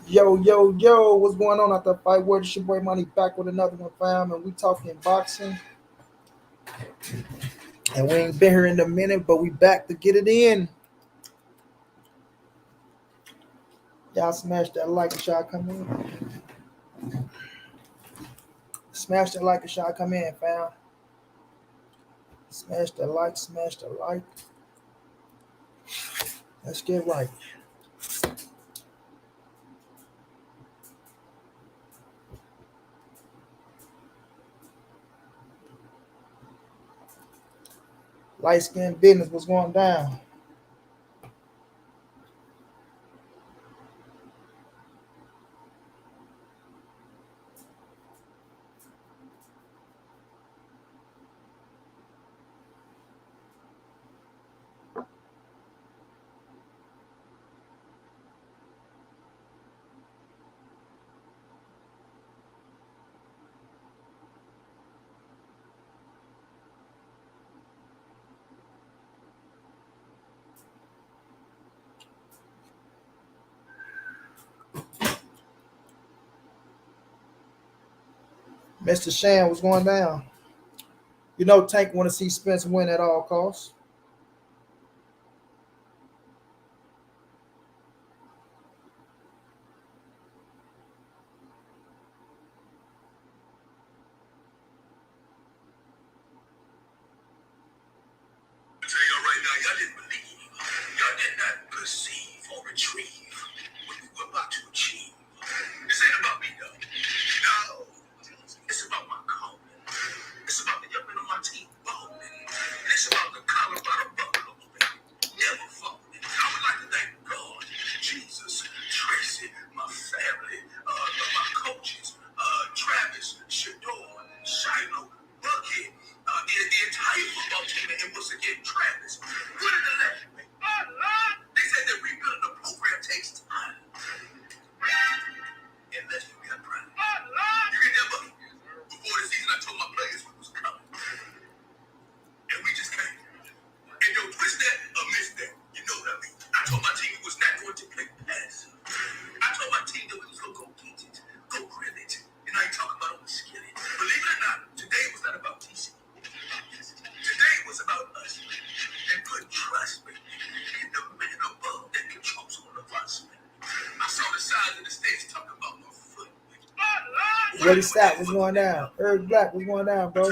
Yo, yo, yo, what's going on out the fight word? It's your boy Money back with another one, fam. And we talking boxing. And we ain't been here in a minute, but we back to get it in. Y'all smash that like and shot come in. Smash that like and shot come in, fam. Smash the like, smash the like. Let's get right. Light skin business, what's going down? Mr. Shan, what's going down? You know Tank want to see Spence win at all costs. Ready, stop, what's going down? Errol Black, what's going down, bro?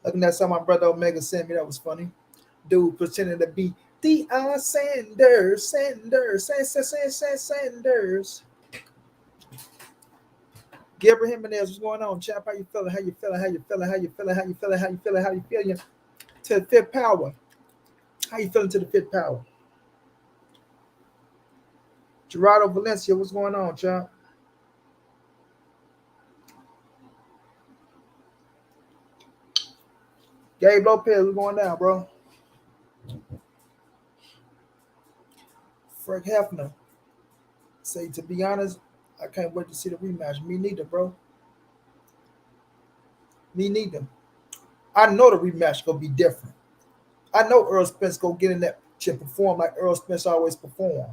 Looking at some my brother Omega sent me, that was funny. Dude pretending to be Deion Sanders. Gilbert Jimenez, what's going on, champ? How you feeling? How you feeling? How you feeling? How you feeling? How you feeling? How you feeling? How you feeling? To the fifth power. How you feeling to the fifth power? Gerardo Valencia, what's going on, champ? Gabe Lopez, what's going down, bro? Frank Hefner. Say, to be honest, I can't wait to see the rematch. Me neither, bro. Me neither. I know the rematch gonna be different. I know Earl Spence gonna get in that and perform like Earl Spence always perform.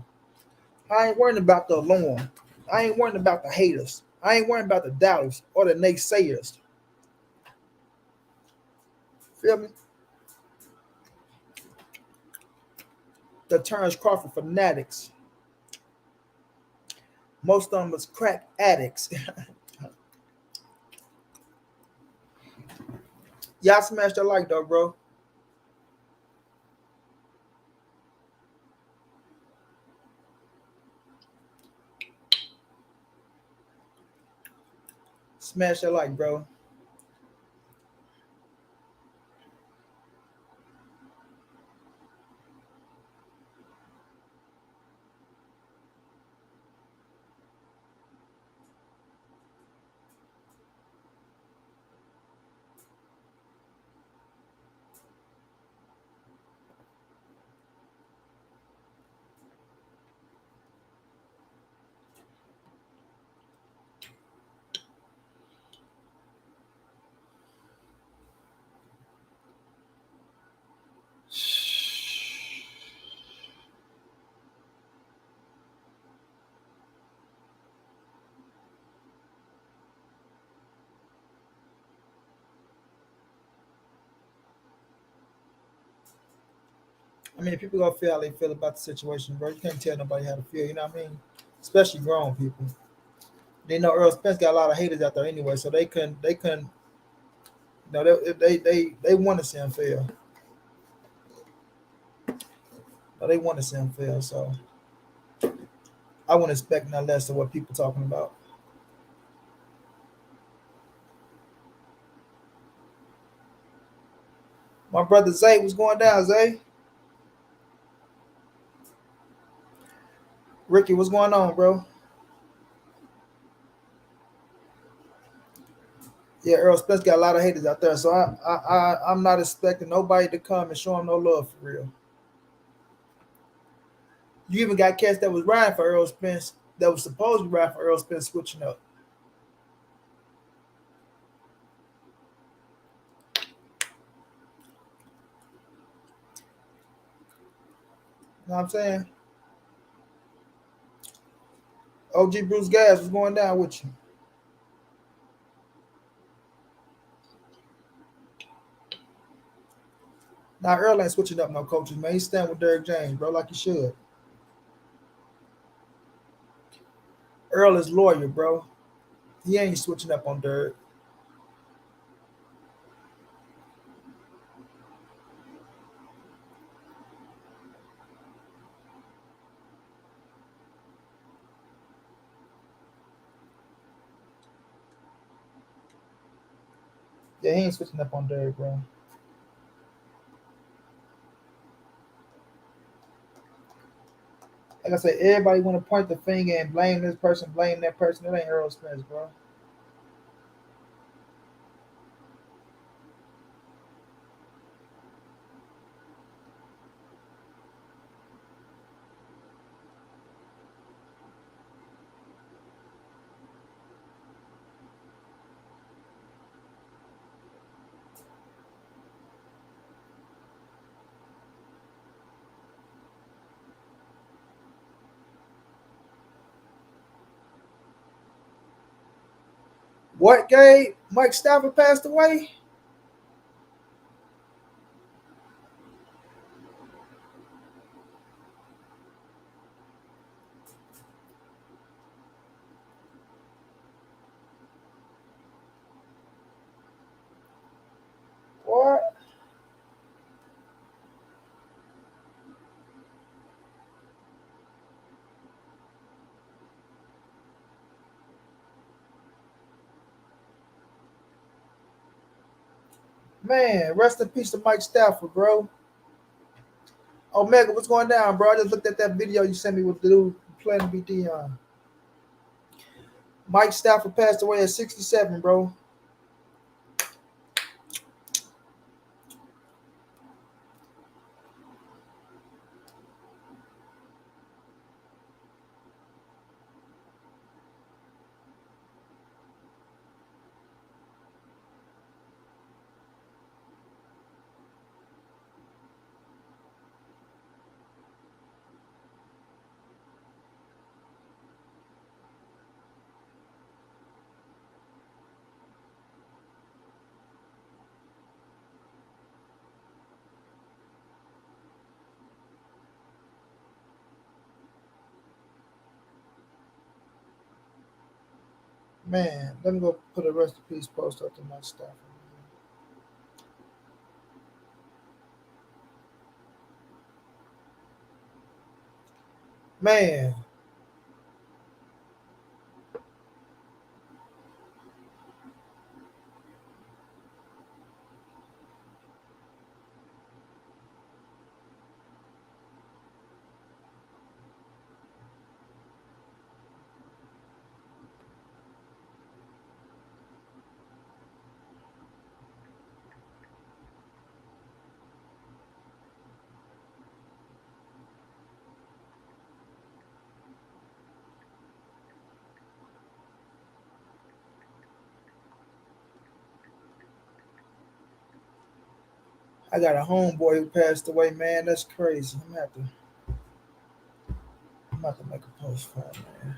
I ain't worrying about the alarm. I ain't worrying about the haters. I ain't worrying about the doubters or the naysayers. Feel me? The Terence Crawford Fanatics. Most of them was crack addicts. Y'all smash that like though, bro. Smash that like, bro. I mean, people gonna feel how they feel about the situation, bro. You can't tell nobody how to feel. You know what I mean? Especially grown people. They know Earl Spence got a lot of haters out there anyway, so they couldn't. You know, they want to see him fail. No, they want to see him fail. So I wouldn't expect nothing less of what people talking about. My brother Zay, what's going down, Zay? Ricky, what's going on, bro? Yeah, Earl Spence got a lot of haters out there, so I'm not expecting nobody to come and show him no love for real. You even got cats that was riding for Earl Spence that was supposed to ride for Earl Spence switching up. You know what I'm saying? OG Bruce Gas was going down with you. Now Earl ain't switching up no coaches, man. He's staying with Derrick James, bro, like he should. Earl is lawyer, bro. He ain't switching up on Derrick. Yeah, he ain't switching up on Derrick, bro. Like I said, everybody want to point the finger and blame this person, blame that person. It ain't Earl Spence, bro. What, Gabe? Mike Stafford passed away? What? Man, rest in peace to Mike Stafford, bro. Omega, what's going down, bro? I just looked at that video you sent me with the dude playing to be Dion. Mike Stafford passed away at 67, bro. Man, let me go put a rest in peace post up to Mike Stafford. Man, I got a homeboy who passed away, man. That's crazy. I'm about to make a post for him, man.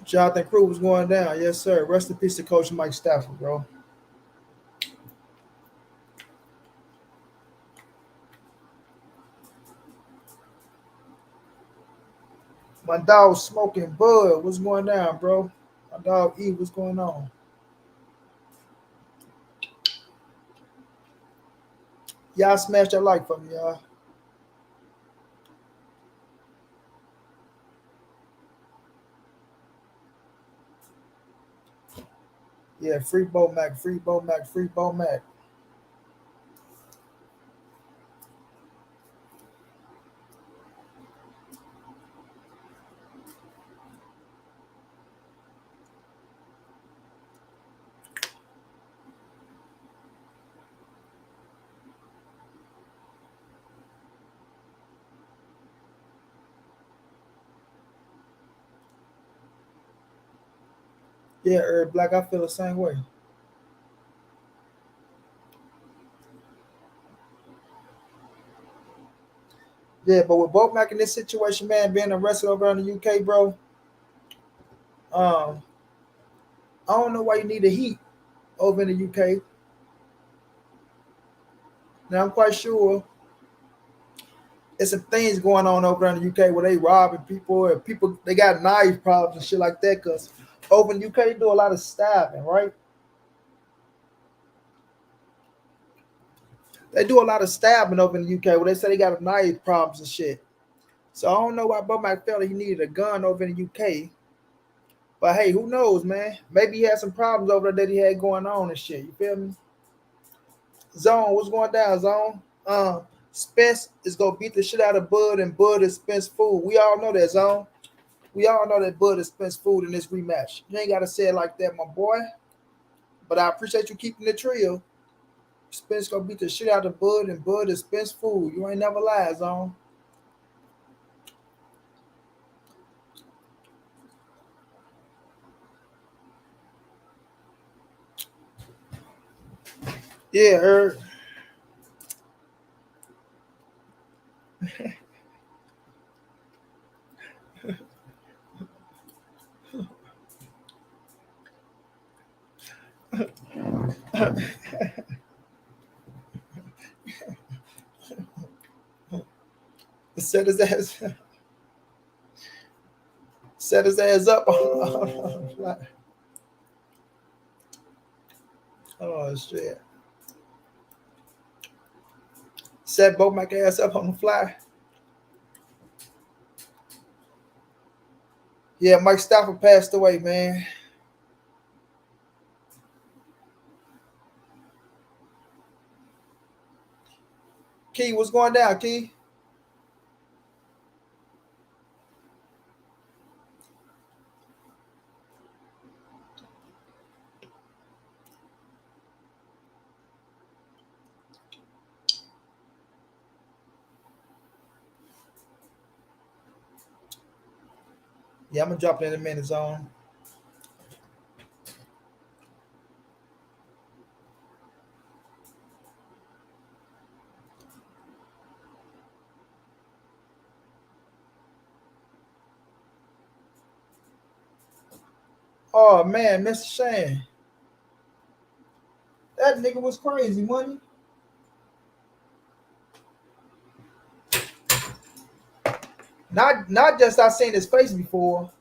Jonathan Cruz was going down. Yes, sir. Rest in peace to Coach Mike Stafford, bro. My dog smoking bud. What's going on, bro? My dog E, what's going on? Y'all smash that like for me, y'all. Yeah, free Bo Mac, free Bo Mac, free Bo Mac. Yeah, Black, I feel the same way. Yeah, but with Bo Mac in this situation, man, being arrested over in the UK, bro, um, I don't know why you need the heat over in the UK. Now I'm quite sure there's some things going on over in the UK where they robbing people and people they got knife problems and shit like that. Cause over in the UK they do a lot of stabbing, right? They do a lot of stabbing over in the UK where they say they got knife problems and shit. So I don't know why Bo Mac felt he needed a gun over in the UK. But hey, who knows, man? Maybe he had some problems over there that he had going on and shit. You feel me? Zone, what's going down, Zone? Spence is gonna beat the shit out of Bud, and Bud is Spence food. We all know that, Zone. We all know that Bud is Spence food in this rematch. You ain't gotta say it like that, my boy. But I appreciate you keeping the trio. Spence gonna beat the shit out of Bud, and Bud is Spence food. You ain't never lied, Zone. Yeah, heard. Set his ass, set his ass up on the fly. Oh shit! Set both my ass up on the fly. Yeah, Mike Stafford passed away, man. Key, what's going down, Key? Yeah, I'm gonna drop it in a minute, Zone. Oh man, Mr. Shane, that nigga was crazy, money. Not just I seen his face before,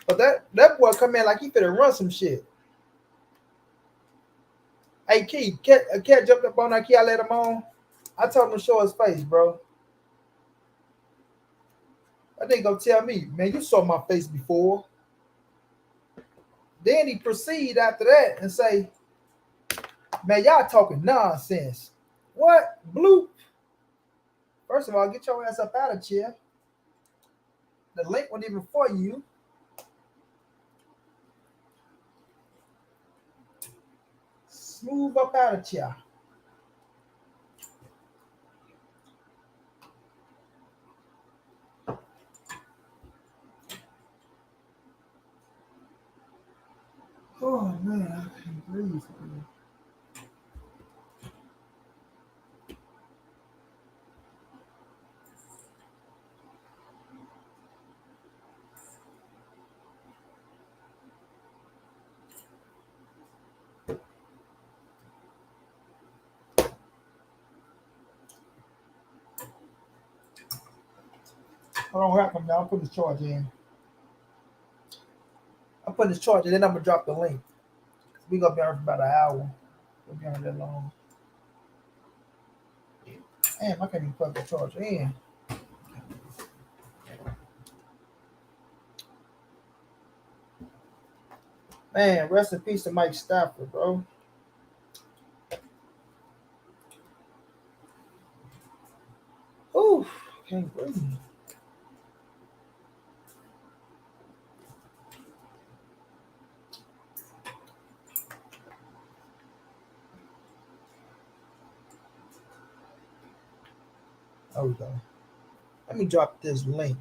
but that boy come in like he finna run some shit. Hey, Key, cat jumped up on that key. I let him on. I told him to show his face, bro. I think gonna tell me, man, you saw my face before. Then he proceed after that and say, man, y'all talking nonsense. What? Blue? First of all, get your ass up out of chair. The link wasn't even for you. Smooth up out of chair. Oh man, I can't breathe. Hold on, welcome now. I'm putting this charge in. I'm putting this charge in, then I'm gonna drop the link. We gonna be on for about an hour. We'll be on that long. Damn, I can't even plug the charger in. Man, rest in peace to Mike Stafford, bro. Ooh, can't breathe. There we go. Let me drop this link.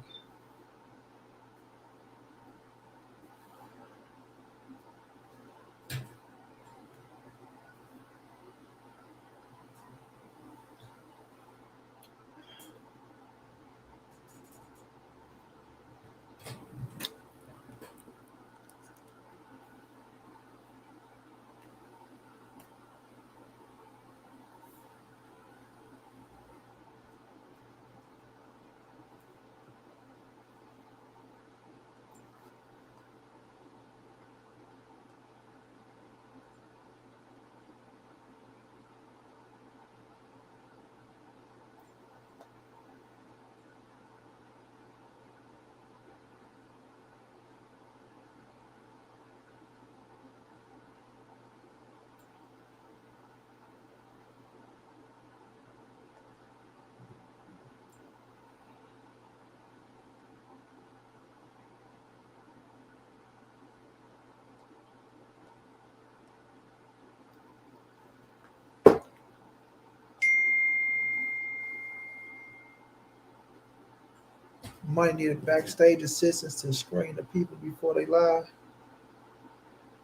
Might need a backstage assistance to screen the people before they live.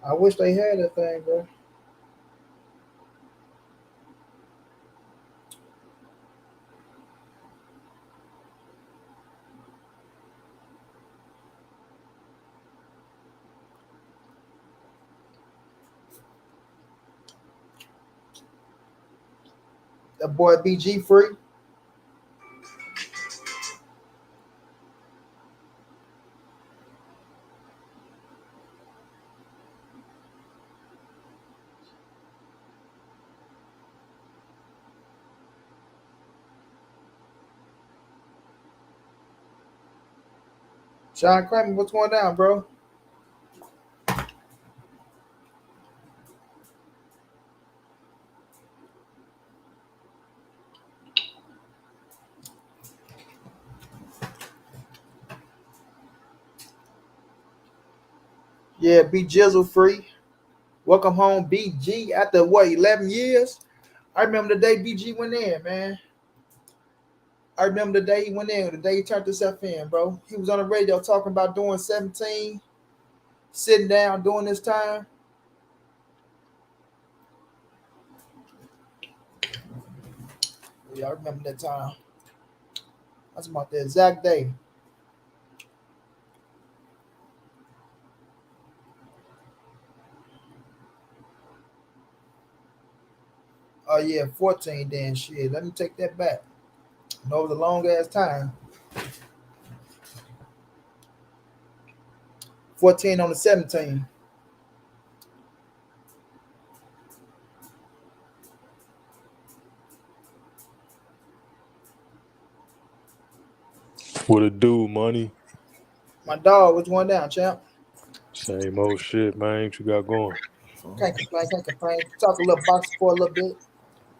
I wish they had that thing, bro. That boy BG free. Sean Kramer, what's going down, bro? Yeah, B Jizzle free. Welcome home, BG. After what, 11 years? I remember the day BG went in, man. I remember the day he went in, the day he turned himself in, bro. He was on the radio talking about doing 17, sitting down, doing this time. Yeah, I remember that time. That's about the exact day. Oh, yeah, 14 then. Shit, let me take that back. No, it was a long-ass time. 14 on the 17. What it do, money? My dog, what's going down, champ? Same old shit, man. What you got going? Can't complain. Talk a little box for a little bit.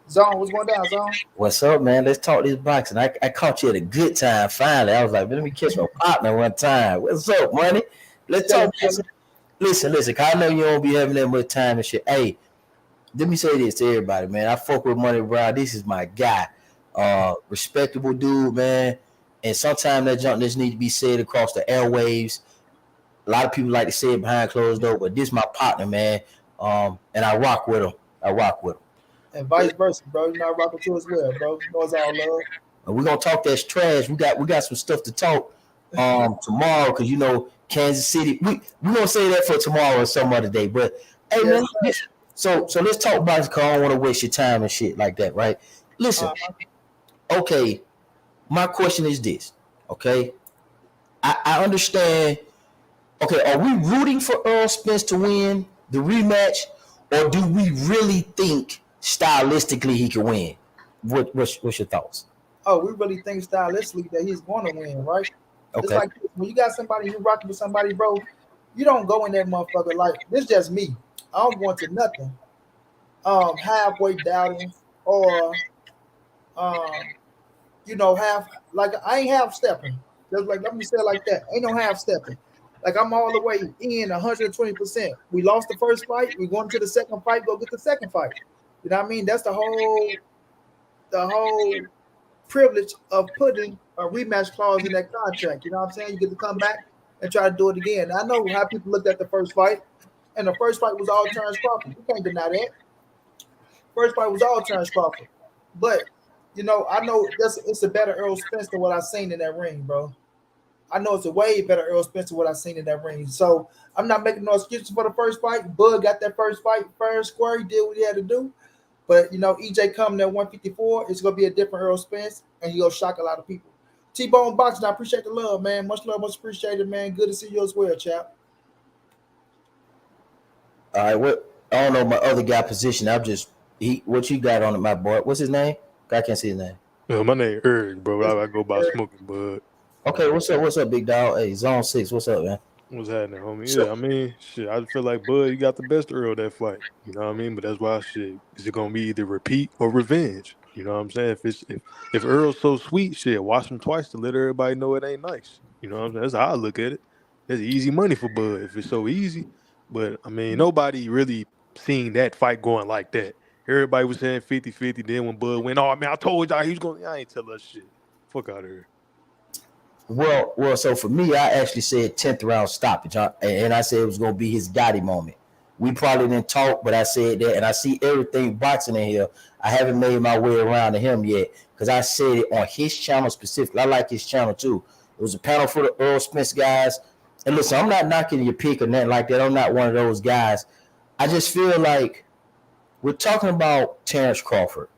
Zone, what's going down, Zone? What's up, man? Let's talk this boxing. I caught you at a good time finally. I was like, let me catch my partner one time. What's up, money? Let's talk boxing. Listen, cause I know you don't be having that much time and shit. Hey, let me say this to everybody, man. I fuck with Montray-Brown. This is my guy. Respectable dude, man. And sometimes that junk just need to be said across the airwaves. A lot of people like to say it behind closed doors, but this is my partner, man. And I rock with him. And vice versa, bro. You know I rock with you as well, bro. You know it's all love. And we're gonna talk that trash. We got some stuff to talk tomorrow, because you know Kansas City. We gonna say that for tomorrow or some other day. But hey, yes, man, so let's talk about it, because I don't want to waste your time and shit like that, right? Listen, okay. My question is this, okay? I understand. Okay, are we rooting for Errol Spence to win the rematch, or do we really think stylistically he can win? What's your thoughts? Oh, we really think stylistically that he's going to win, right? It's Okay. like when you got somebody, you rocking with somebody, bro. You don't go in that motherfucker like this. Just me. I don't go into nothing. Halfway doubting or um, half like I ain't half stepping. Just like let me say it like that. Ain't no half stepping. Like I'm all the way in 120%. We lost the first fight. We going to the second fight. Go get the second fight. You know what I mean? That's the whole privilege of putting a rematch clause in that contract. You know what I'm saying? You get to come back and try to do it again. I know how people looked at the first fight, and the first fight was all Terence Crawford. You can't deny that. First fight was all Terence Crawford. But I know it's a better Errol Spence than what I've seen in that ring, bro. I know it's a way better Errol Spence than what I've seen in that ring. So I'm not making no excuses for the first fight. Bud got that first fight fair and square. He did what he had to do. But EJ coming at 154, it's gonna be a different Errol Spence, and he'll shock a lot of people. T-Bone Boxing, I appreciate the love, man. Much love, much appreciated, man. Good to see you as well, chap. All right. What I don't know my other guy position. I'm just what you got on my board. What's his name? I can't see his name. My name Eric, bro. I go by Smoking Bud. Okay, what's up? What's up, big dog? Hey, Zone 6, what's up, man? What's happening, homie? So, Yeah, I mean, shit, I feel like Bud, you got the best of Earl that fight. You know what I mean? But that's why shit, is it gonna be either repeat or revenge? You know what I'm saying? If Earl's so sweet, shit, watch him twice to let everybody know it ain't nice. You know what I'm saying? That's how I look at it. That's easy money for Bud if it's so easy. But I mean, nobody really seen that fight going like that. Everybody was saying 50-50. Then when Bud went, oh man, I told y'all he was gonna. I ain't tell us shit. Fuck out of here. well. So for me, I actually said 10th round stoppage, and I said it was gonna be his Gotti moment. We probably didn't talk, but I said that, and I see everything boxing in here. I haven't made my way around to him yet because I said it on his channel specifically. I like his channel too. It was a panel for the Earl Spence guys. And listen, I'm not knocking your pick or nothing like that. I'm not one of those guys. I just feel like we're talking about Terence Crawford,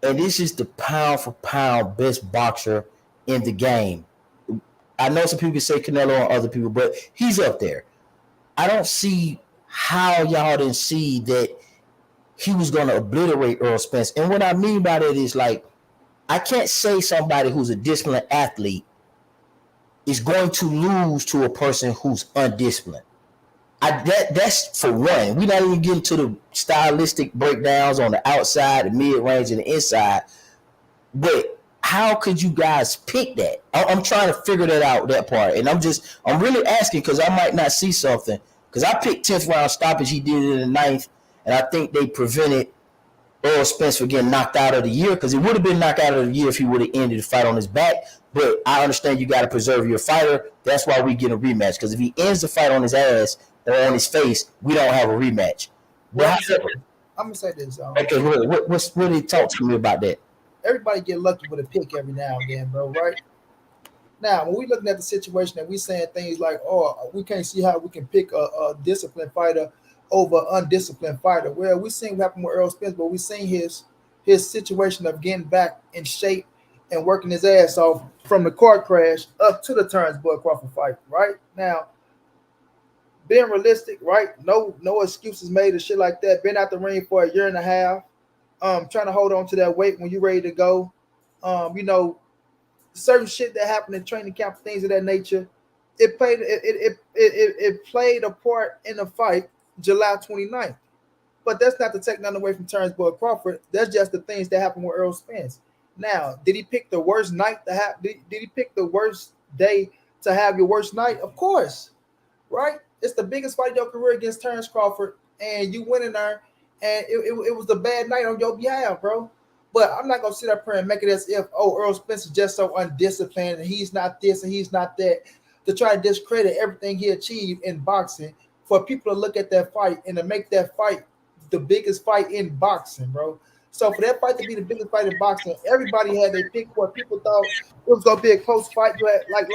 and this is the pound for pound best boxer in the game. I know some people say Canelo and other people, but he's up there. I don't see how y'all didn't see that he was going to obliterate Earl Spence. And what I mean by that is like, I can't say somebody who's a disciplined athlete is going to lose to a person who's undisciplined. That's for one. We're not even getting to the stylistic breakdowns on the outside, the mid-range, and the inside. But how could you guys pick that? I'm trying to figure that out, that part. And I'm really asking because I might not see something. Because I picked 10th round stoppage. He did it in the ninth. And I think they prevented Errol Spence from getting knocked out of the year because it would have been knocked out of the year if he would have ended the fight on his back. But I understand you got to preserve your fighter. That's why we get a rematch. Because if he ends the fight on his ass or on his face, we don't have a rematch. Well, I'm gonna say this. Okay, what do you talk to me about that? Everybody get lucky with a pick every now and then, bro. Right? Now, when we looking at the situation and we saying things like, "Oh, we can't see how we can pick a disciplined fighter over an undisciplined fighter." Well, we seen what happened with Earl Spence, but we seen his situation of getting back in shape and working his ass off from the car crash up to the Terence Bud Crawford fight. Right now, being realistic, right? No excuses made or shit like that. Been out the ring for a year and a half, trying to hold on to that weight when you're ready to go. Certain shit that happened in training camp, things of that nature. It played a part in the fight July 29th. But that's not to take nothing away from Terence Bud Crawford. That's just the things that happened with Errol Spence. Now, did he pick the worst night to have? Did he pick the worst day to have your worst night? Of course, right? It's the biggest fight of your career against Terence Crawford, and you went in there, and it was a bad night on your behalf, bro. But I'm not gonna sit up here and make it as if, Earl Spence is just so undisciplined and he's not this and he's not that, to try to discredit everything he achieved in boxing for people to look at that fight and to make that fight the biggest fight in boxing, bro. So for that fight to be the biggest fight in boxing, everybody had their pick. What people thought it was gonna be a close fight. You had like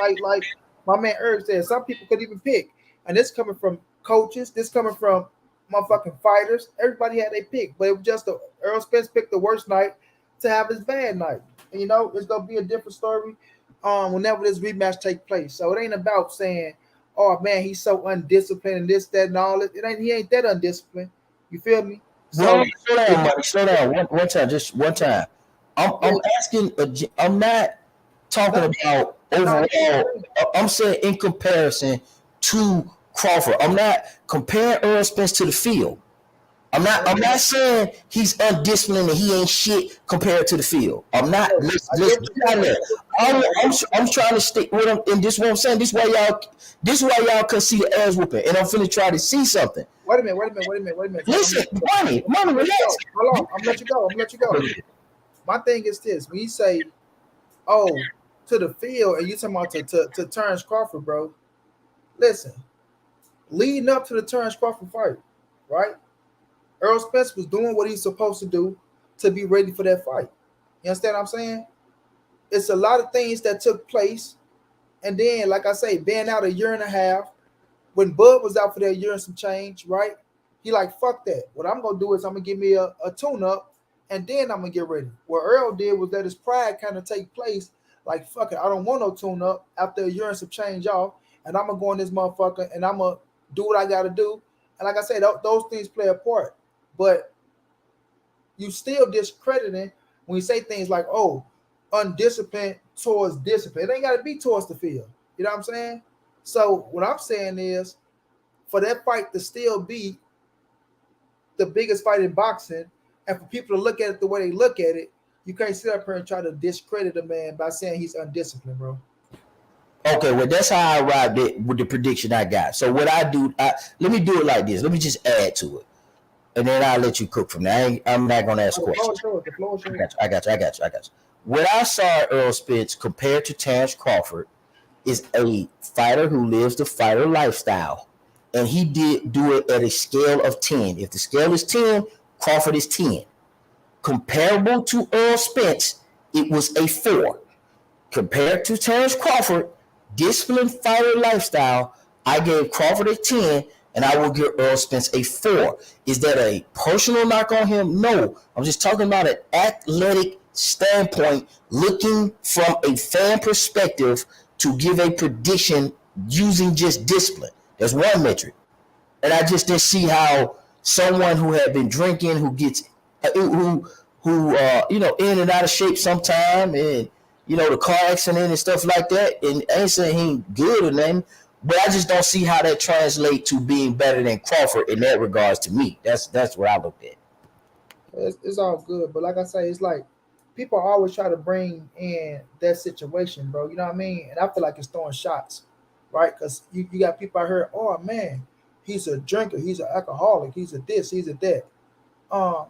my man Errol said, some people could even pick, and this coming from coaches, this coming from motherfucking fighters. Everybody had their pick, but it was just Earl Spence picked the worst night to have his bad night. And, it's gonna be a different story whenever this rematch take place. So it ain't about saying, "Oh man, he's so undisciplined and this, that, and all it." He ain't that undisciplined. You feel me? Well, So slow down, buddy. Slow down. One time, just one time. I'm yeah, asking. I'm not talking no, about no, overall. I'm saying in comparison to Crawford. I'm not comparing Earl Spence to the field. I'm not saying he's undisciplined and he ain't shit compared to the field. I'm not. I Let's get get what you're out of saying. there. I'm trying to stick with him, and this what I'm saying. This is why y'all can see the ass whooping, and I'm finna try to see something. Wait a minute. Listen, money, relax. Hold on. I'm gonna let you go. My thing is this: when you say, "Oh," to the field, and you talking about to Terence Crawford, bro. Listen, leading up to the Terence Crawford fight, right? Errol Spence was doing what he's supposed to do to be ready for that fight. You understand what I'm saying? It's a lot of things that took place, and then, like I say, being out a year and a half, when Bud was out for that year and some change, right? He like, fuck that. What I'm gonna do is I'm gonna give me a tune up, and then I'm gonna get ready. What Earl did was let his pride kind of take place. Like, fuck it, I don't want no tune up after a year and some change off, and I'm gonna go in this motherfucker and I'm gonna do what I gotta do. And like I said, those things play a part, but you still discrediting when you say things like, "Oh, undisciplined towards discipline." It ain't got to be towards the field. You know what I'm saying? So what I'm saying is, for that fight to still be the biggest fight in boxing, and for people to look at it the way they look at it, you can't sit up here and try to discredit a man by saying he's undisciplined, bro. Okay, well, that's how I arrived at with the prediction I got. So what I do, let me do it like this. Let me just add to it, and then I'll let you cook from there. I'm not gonna ask The floor questions. is yours. The floor is yours. I got you. What I saw Earl Spence compared to Terence Crawford is a fighter who lives the fighter lifestyle, and he did do it at a scale of 10. If the scale is 10, Crawford is 10. Comparable to Earl Spence, it was a 4. Compared to Terence Crawford, disciplined fighter lifestyle, I gave Crawford a 10, and I will give Earl Spence a 4. Is that a personal knock on him? No. I'm just talking about an athletic standpoint, looking from a fan perspective to give a prediction using just discipline. That's one metric. And I just didn't see how someone who had been drinking, who gets in and out of shape sometime, and the car accident and stuff like that. And I ain't saying he ain't good or nothing, but I just don't see how that translates to being better than Crawford in that regards to me. That's what I looked at. It's all good, but like I say, it's like people always try to bring in that situation, bro. You know what I mean? And I feel like it's throwing shots, right? Because you got people out here, "Oh man, he's a drinker, he's an alcoholic, he's a this, he's a that." Um,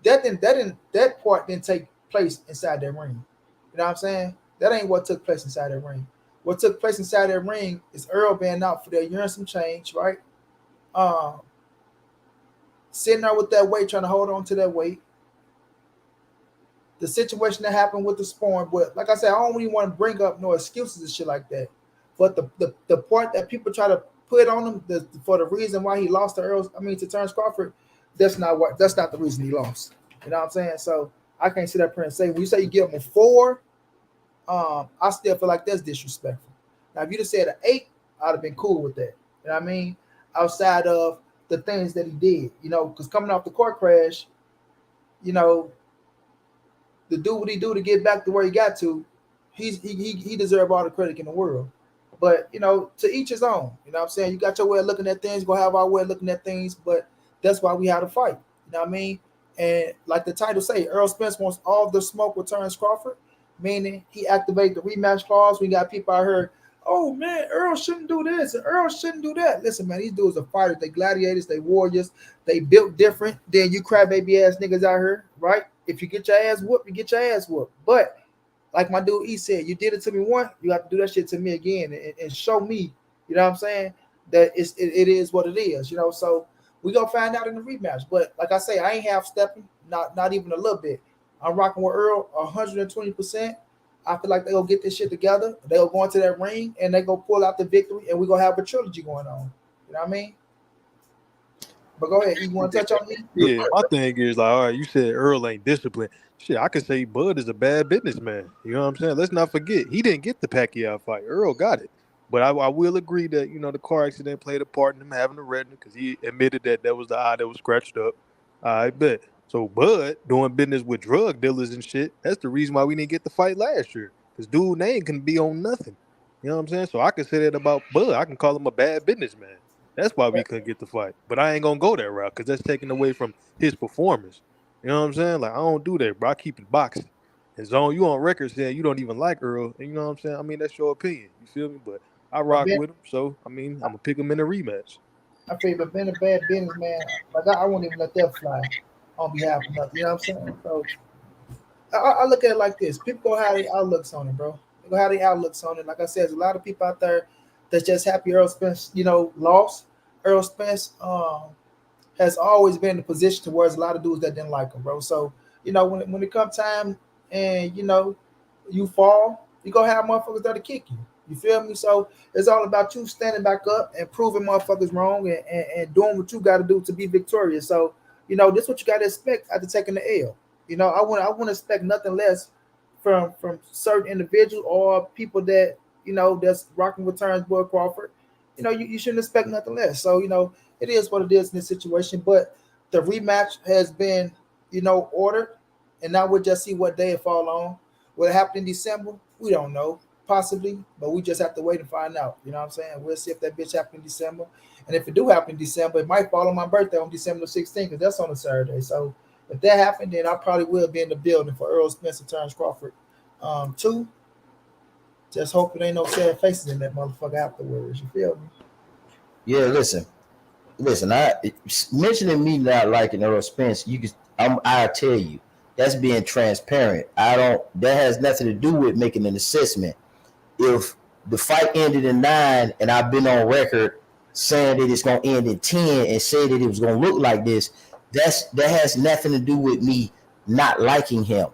that part didn't take place inside that ring. You know what I'm saying? That ain't what took place inside that ring. What took place inside that ring is Earl being out for that year and some change, right? Um, Sitting there with that weight, trying to hold on to that weight. The situation that happened with the sparring, but like I said, I don't really want to bring up no excuses and shit like that. But the part that people try to put on him for the reason why he lost to Terence Crawford, that's not the reason he lost. You know what I'm saying? So I can't sit up here and say when you say you give him a 4, I still feel like that's disrespectful. Now if you'd have said an 8, I'd have been cool with that. You know what I mean? Outside of the things that he did, because coming off the car crash, to do what he do to get back to where he got to, he deserved all the credit in the world. But to each his own. You know what I'm saying? You got your way of looking at things, gonna have our way of looking at things, but that's why we had to fight. You know what I mean? And like the title say, Errol Spence wants all the smoke with Terence Crawford, meaning he activated the rematch clause. We got people out here, "Oh man, Earl shouldn't do this and Earl shouldn't do that." Listen, man, these dudes are fighters, they gladiators, they warriors, they built different than you crybaby ass niggas out here, right? If you get your ass whooped, you get your ass whooped. But like my dude E said, you did it to me once, you have to do that shit to me again and show me, you know what I'm saying, that it is what it is, So we gonna find out in the rematch. But like I say, I ain't half stepping, not even a little bit. I'm rocking with Earl 120%. I feel like they gonna get this shit together. They gonna go into that ring and they gonna pull out the victory, and we gonna have a trilogy going on. You know what I mean? But go ahead. You want to touch on me? Yeah, my thing is like, all right, you said Earl ain't disciplined. Shit, I could say Bud is a bad businessman. You know what I'm saying? Let's not forget he didn't get the Pacquiao fight. Earl got it. But I will agree that the car accident played a part in him having a retina because he admitted that was the eye that was scratched up. I bet. So Bud doing business with drug dealers and shit. That's the reason why we didn't get the fight last year. Because dude name can be on nothing. You know what I'm saying? So I can say that about Bud. I can call him a bad businessman. That's why we couldn't get the fight. But I ain't gonna go that route because that's taking away from his performance. You know what I'm saying? Like I don't do that, bro. I keep it boxing. And Zone, you on record saying you don't even like Earl. And you know what I'm saying? I mean, that's your opinion. You feel me? But I rock with him. So I mean, I'm gonna pick him in a rematch. I feel but being a bad businessman, like I won't even let that fly on behalf of nothing. You know what I'm saying? So I look at it like this: people go have their outlooks on it, bro. They go have their outlooks on it. Like I said, there's a lot of people out there that's just happy Errol Spence, lost. Errol Spence has always been in a position towards a lot of dudes that didn't like him, bro. So when it comes time and you fall, you go have motherfuckers that'll kick you. You feel me? So it's all about you standing back up and proving motherfuckers wrong and doing what you got to do to be victorious. So this is what you got to expect after taking the L. I want to expect nothing less from certain individuals or people that that's rocking with Terence Boy Crawford. You shouldn't expect nothing less. So it is what it is in this situation. But the rematch has been ordered, and now we'll just see what day it fall on. Will it happen in December? We don't know. Possibly, but we just have to wait and find out. You know what I'm saying? We'll see if that bitch happen in December. And if it do happen in December, it might fall on my birthday on December 16th, because that's on a Saturday. So if that happened, then I probably will be in the building for Errol Spence and Terence Crawford. Too. Just hope it ain't no sad faces in that motherfucker afterwards. You feel me? Yeah, listen. I mentioning me not liking Errol Spence, I'll tell you that's being transparent. That has nothing to do with making an assessment. If the fight ended in 9 and I've been on record saying that it's going to end in 10 and say that it was going to look like this, that has nothing to do with me not liking him.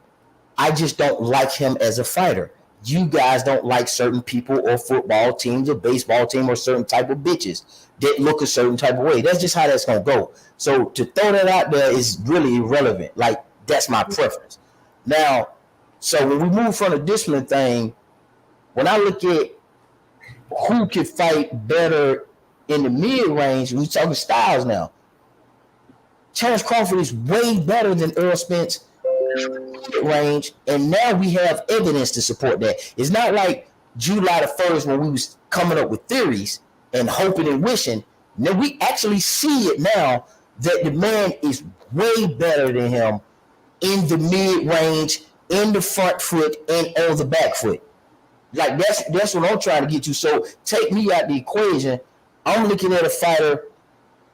I just don't like him as a fighter. You guys don't like certain people or football teams or baseball team or certain type of bitches that look a certain type of way. That's just how that's going to go. So to throw that out there is really irrelevant. Like, that's my preference. Now, so when we move from the discipline thing, when I look at who could fight better in the mid-range, we're talking styles now. Terence Crawford is way better than Errol Spence range, and now we have evidence to support that. It's not like July the 1st when we was coming up with theories and hoping and wishing. Now we actually see it now that the man is way better than him in the mid-range, in the front foot, and on the back foot. Like that's what I'm trying to get you. So take me out the equation. I'm looking at a fighter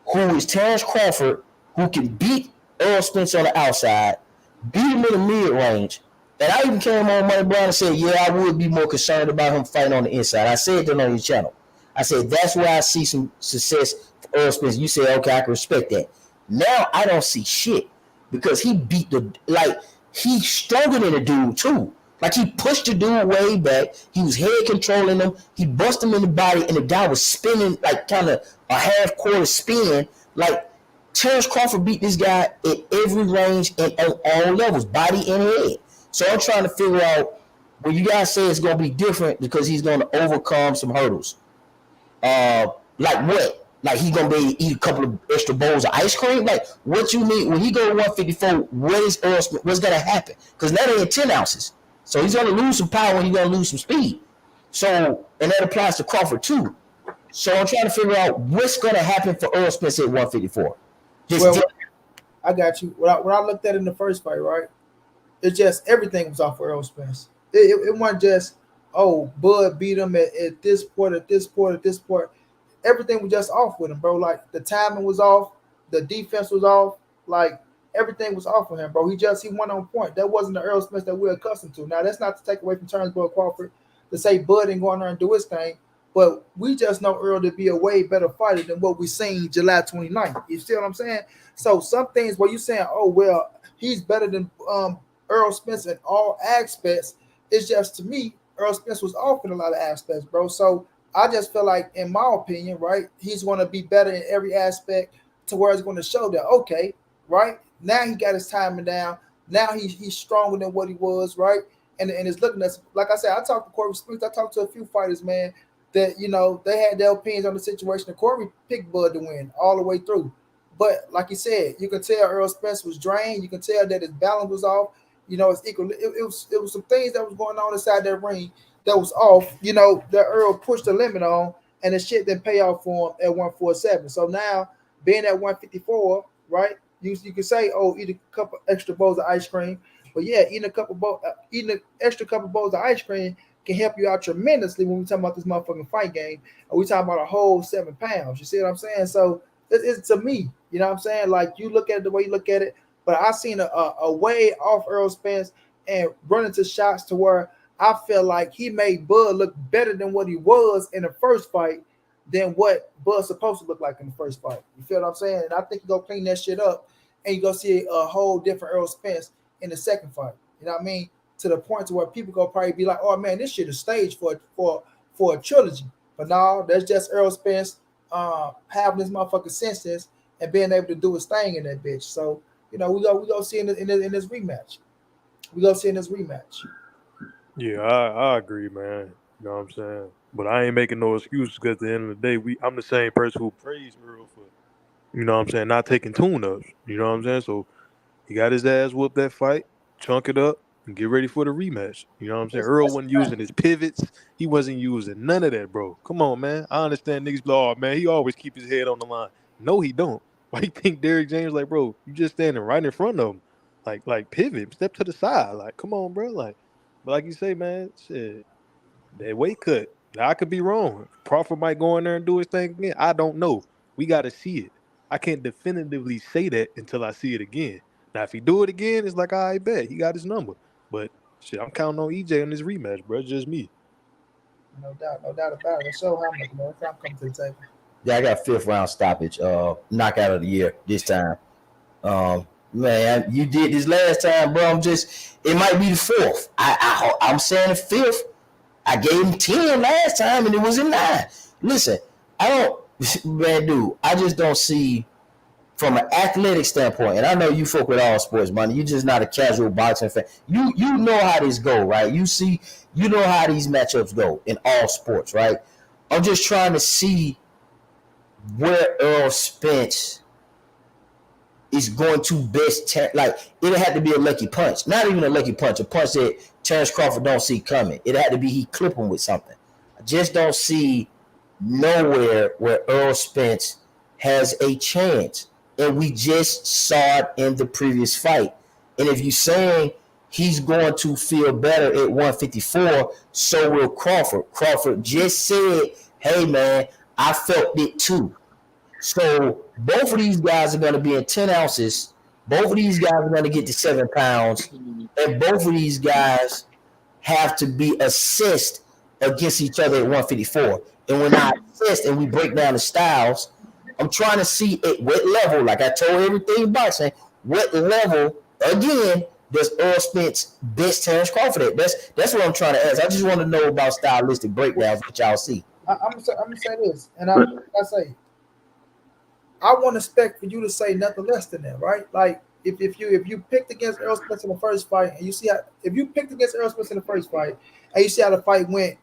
who is Terence Crawford, who can beat Errol Spence on the outside, beat him in the mid-range. And I even came on montray-brown and said, yeah, I would be more concerned about him fighting on the inside. I said that on your channel. I said, that's where I see some success for Errol Spence. You said, okay, I can respect that. Now I don't see shit because he beat he's stronger than the dude too. Like, he pushed the dude way back. He was head controlling him. He busted him in the body, and the guy was spinning like kind of a half-quarter spin. Like, Terence Crawford beat this guy at every range and on all levels, body and head. So I'm trying to figure out what you guys say it's going to be different because he's going to overcome some hurdles. Like what? Like, he's going to be able to eat a couple of extra bowls of ice cream? Like, what you mean? When he go to 154, what's going to happen? Because now they're in 10 ounces. So he's going to lose some power and he's going to lose some speed. So, and that applies to Crawford too. So I'm trying to figure out what's going to happen for Errol Spence at 154. I got you. When I looked at it in the first fight, right? It's just everything was off for Errol Spence. It wasn't just, Bud beat him at this point, at this point, at this point. Everything was just off with him, bro. Like, the timing was off. The defense was off. Like, everything was off for him, bro. He went on point. That wasn't the Errol Spence that we're accustomed to. Now, that's not to take away from Terence Boy Crawford to say Bud ain't going there and do his thing, but we just know Errol to be a way better fighter than what we seen July 29th. You see what I'm saying? So some things where you're saying, he's better than Errol Spence in all aspects. It's just, to me, Errol Spence was off in a lot of aspects, bro. So I just feel like, in my opinion, right, he's going to be better in every aspect to where it's going to show that, okay, right now he got his timing down. Now he's stronger than what he was, right? And it's looking at, like I said, I talked to Corey Spence. I talked to a few fighters, man, that they had their opinions on the situation. And Corey picked Bud to win all the way through. But like you said, you can tell Errol Spence was drained. You can tell that his balance was off. It's equal. It was some things that was going on inside that ring that was off. That Errol pushed the limit on, and the shit didn't pay off for him at 147. So now being at 154, right? You can say, oh, eat a couple extra bowls of ice cream, but yeah, eating an extra couple bowls of ice cream can help you out tremendously when we talk about this motherfucking fight game. And we talking about a whole 7 pounds. You see what I'm saying? So it's to me, you know what I'm saying? Like, you look at it the way you look at it, but I seen a way off Errol Spence and running to shots to where I feel like he made Bud look better than what he was in the first fight than what Bud's supposed to look like in the first fight. You feel what I'm saying? And I think you go clean that shit up and you go see a whole different Errol Spence in the second fight. You know what I mean? To the point to where people go probably be like, oh man, this shit is staged for a trilogy. But no, that's just Errol Spence having his motherfucking senses and being able to do his thing in that bitch. So, we go see in this rematch. We go see in this rematch. Yeah, I agree, man. You know what I'm saying? But I ain't making no excuses because at the end of the day, I'm the same person who praised Earl for, not taking tune-ups. You know what I'm saying? So he got his ass whooped that fight, chunk it up, and get ready for the rematch. You know what I'm saying? Earl wasn't using his pivots. He wasn't using none of that, bro. Come on, man. I understand niggas be like, oh, man, he always keep his head on the line. No, he don't. Why you think Derrick James like, bro, you just standing right in front of him. Like pivot, step to the side. Like, come on, bro. But like you say, man, shit, that weight cut. Now, I could be wrong. Crawford might go in there and do his thing again. I don't know. We got to see it. I can't definitively say that until I see it again. Now, if he do it again, it's like, I bet. He got his number. But, shit, I'm counting on EJ in this rematch, bro. It's just me. No doubt about it. So how much more time comes to the table? Yeah, I got 5th round stoppage, knockout of the year this time. Man, you did this last time, bro. It might be the 4th. I'm saying the 5th. I gave him 10 last time, and it was a 9. Listen, I just don't see from an athletic standpoint, and I know you fuck with all sports, man. You're just not a casual boxing fan. You know how this go, right? You know how these matchups go in all sports, right? I'm just trying to see where Errol Spence is going to best it had to be a lucky punch. Not even a lucky punch, a punch that Terence Crawford don't see coming. It had to be he clip him with something. I just don't see nowhere where Errol Spence has a chance. And we just saw it in the previous fight. And if you're saying he's going to feel better at 154, so will Crawford. Crawford just said, hey, man, I felt it too. So both of these guys are going to be in 10 ounces. Both of these guys are going to get to 7 pounds. And both of these guys have to be assessed against each other at 154. And when I assess and we break down the styles, I'm trying to see at what level, like I told everything boxing, what level, again, does Errol Spence best Terence Crawford at? That's what I'm trying to ask. I just want to know about stylistic breakdowns, what y'all see. I'm gonna say this, and I want to expect for you to say nothing less than that, right? Like if you picked against Errol Spence in the first fight, and you see how if you picked against Errol Spence in the first fight, and you see how the fight went,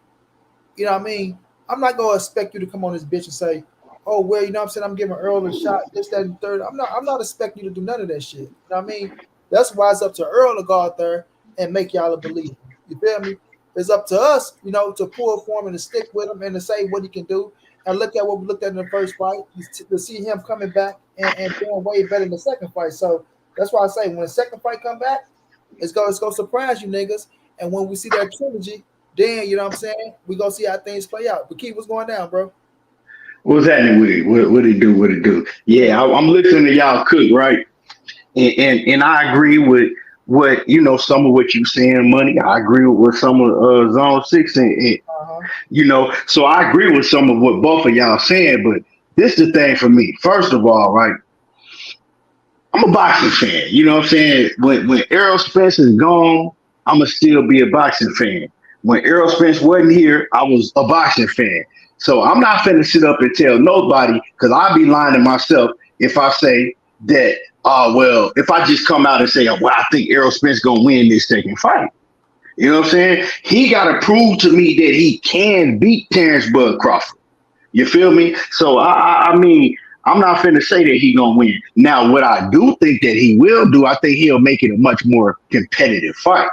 you know what I mean? I'm not gonna expect you to come on this bitch and say, oh well, you know what I'm saying, I'm giving Errol a shot, this, that, and third. I'm not expecting you to do none of that shit. You know what I mean? That's why it's up to Errol to go out there and make y'all a believer. You feel me? It's up to us, to pull for him and to stick with him and to say what he can do. And look at what we looked at in the first fight, to see him coming back and doing way better in the second fight. So that's why I say when the second fight come back, it's gonna surprise you niggas. And when we see that trilogy, then you know what I'm saying, we gonna see how things play out. But keep what's going down, bro. What's happening with it? What it do? What it do? Yeah, I'm listening to y'all cook, right? And I agree with what some of what you saying, Money. I agree with some of Zone 6 and so I agree with some of what both of y'all saying, but this is the thing for me. First of all, right, I'm a boxing fan. You know what I'm saying? When Errol Spence is gone, I'ma still be a boxing fan. When Errol Spence wasn't here, I was a boxing fan. So I'm not finna sit up and tell nobody, because I'd be lying to myself if I say that, well, if I just come out and say, well, I think Errol Spence gonna win this second fight. You know what I'm saying? He got to prove to me that he can beat Terence Bud Crawford. You feel me? So, I mean, I'm not finna say that he gonna win. Now, what I do think that he will do, I think he'll make it a much more competitive fight.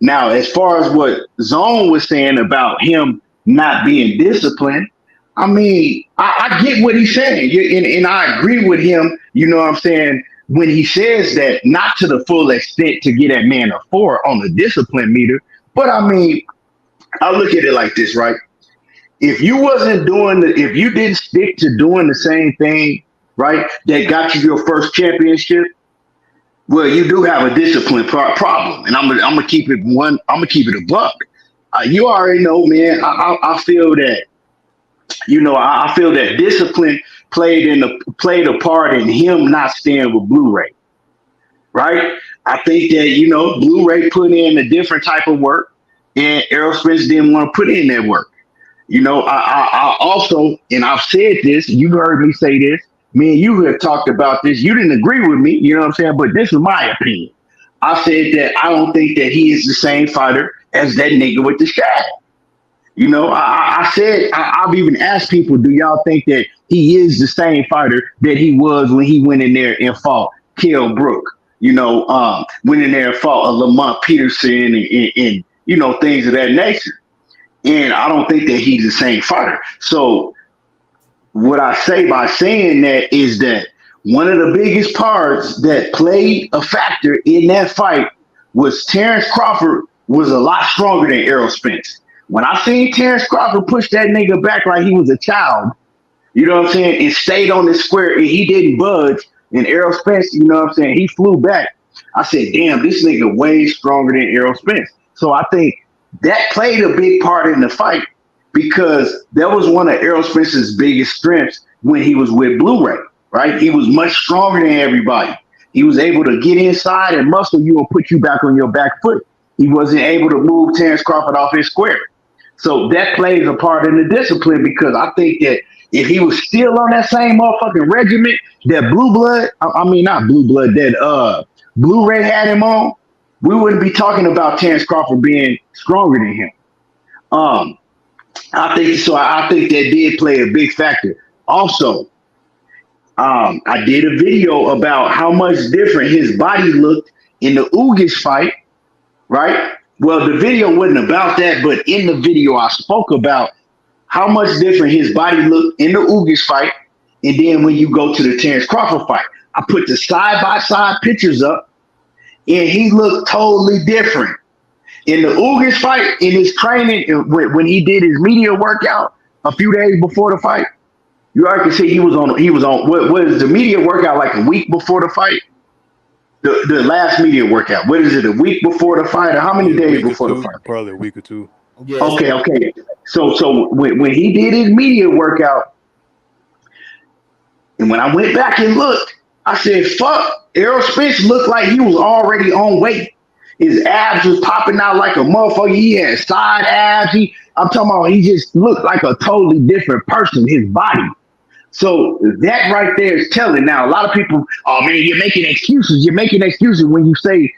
Now, as far as what Zone was saying about him not being disciplined, I mean, I get what he's saying. And I agree with him, you know what I'm saying, when he says that, not to the full extent to get that man a 4 on the discipline meter. But I mean, I look at it like this, right? If you if you didn't stick to doing the same thing, right, that got you your first championship, well, you do have a discipline problem. And I'm gonna keep it a buck. You already know, man. I feel that, you know, I feel that discipline played a part in him not staying with Blu-ray, right? I think that, you know, Blu-ray put in a different type of work, and Errol Spence didn't want to put in that work. You know, I also, and I've said this, you heard me say this, me and you have talked about this. You didn't agree with me, you know what I'm saying? But this is my opinion. I said that I don't think that he is the same fighter as that nigga with the shag. You know, I said, I've even asked people, do y'all think that he is the same fighter that he was when he went in there and fought Kell Brook? You know, went in there and fought a Lamont Peterson and you know, things of that nature. And I don't think that he's the same fighter. So what I say by saying that is that one of the biggest parts that played a factor in that fight was Terence Crawford was a lot stronger than Errol Spence. When I seen Terence Crawford push that nigga back like he was a child, you know what I'm saying, and stayed on the square and he didn't budge, and Errol Spence, you know what I'm saying, he flew back. I said, damn, this nigga way stronger than Errol Spence. So I think that played a big part in the fight because that was one of Errol Spence's biggest strengths when he was with Blu-ray, right? He was much stronger than everybody. He was able to get inside and muscle you and put you back on your back foot. He wasn't able to move Terence Crawford off his square. So that plays a part in the discipline because I think that if he was still on that same motherfucking regiment that that Blu-ray had him on, we wouldn't be talking about Terence Crawford being stronger than him. I think that did play a big factor. Also, I did a video about how much different his body looked in the Ugas fight, right? Well, the video wasn't about that, but in the video, I spoke about how much different his body looked in the Ugas fight, and then when you go to the Terence Crawford fight. I put the side-by-side pictures up, and he looked totally different. In the Ugas fight, in his training, when he did his media workout a few days before the fight, you already can see he was on what was the media workout like a week before the fight? The last media workout. What is it, a week before the fight, or how many days before the fight? Probably a week or two. Yeah. Okay. So when he did his media workout, and when I went back and looked, I said, fuck, Errol Spence looked like he was already on weight. His abs was popping out like a motherfucker. He had side abs. I'm talking about he just looked like a totally different person, his body. So that right there is telling. Now, a lot of people, oh man, you're making excuses. You're making excuses when you say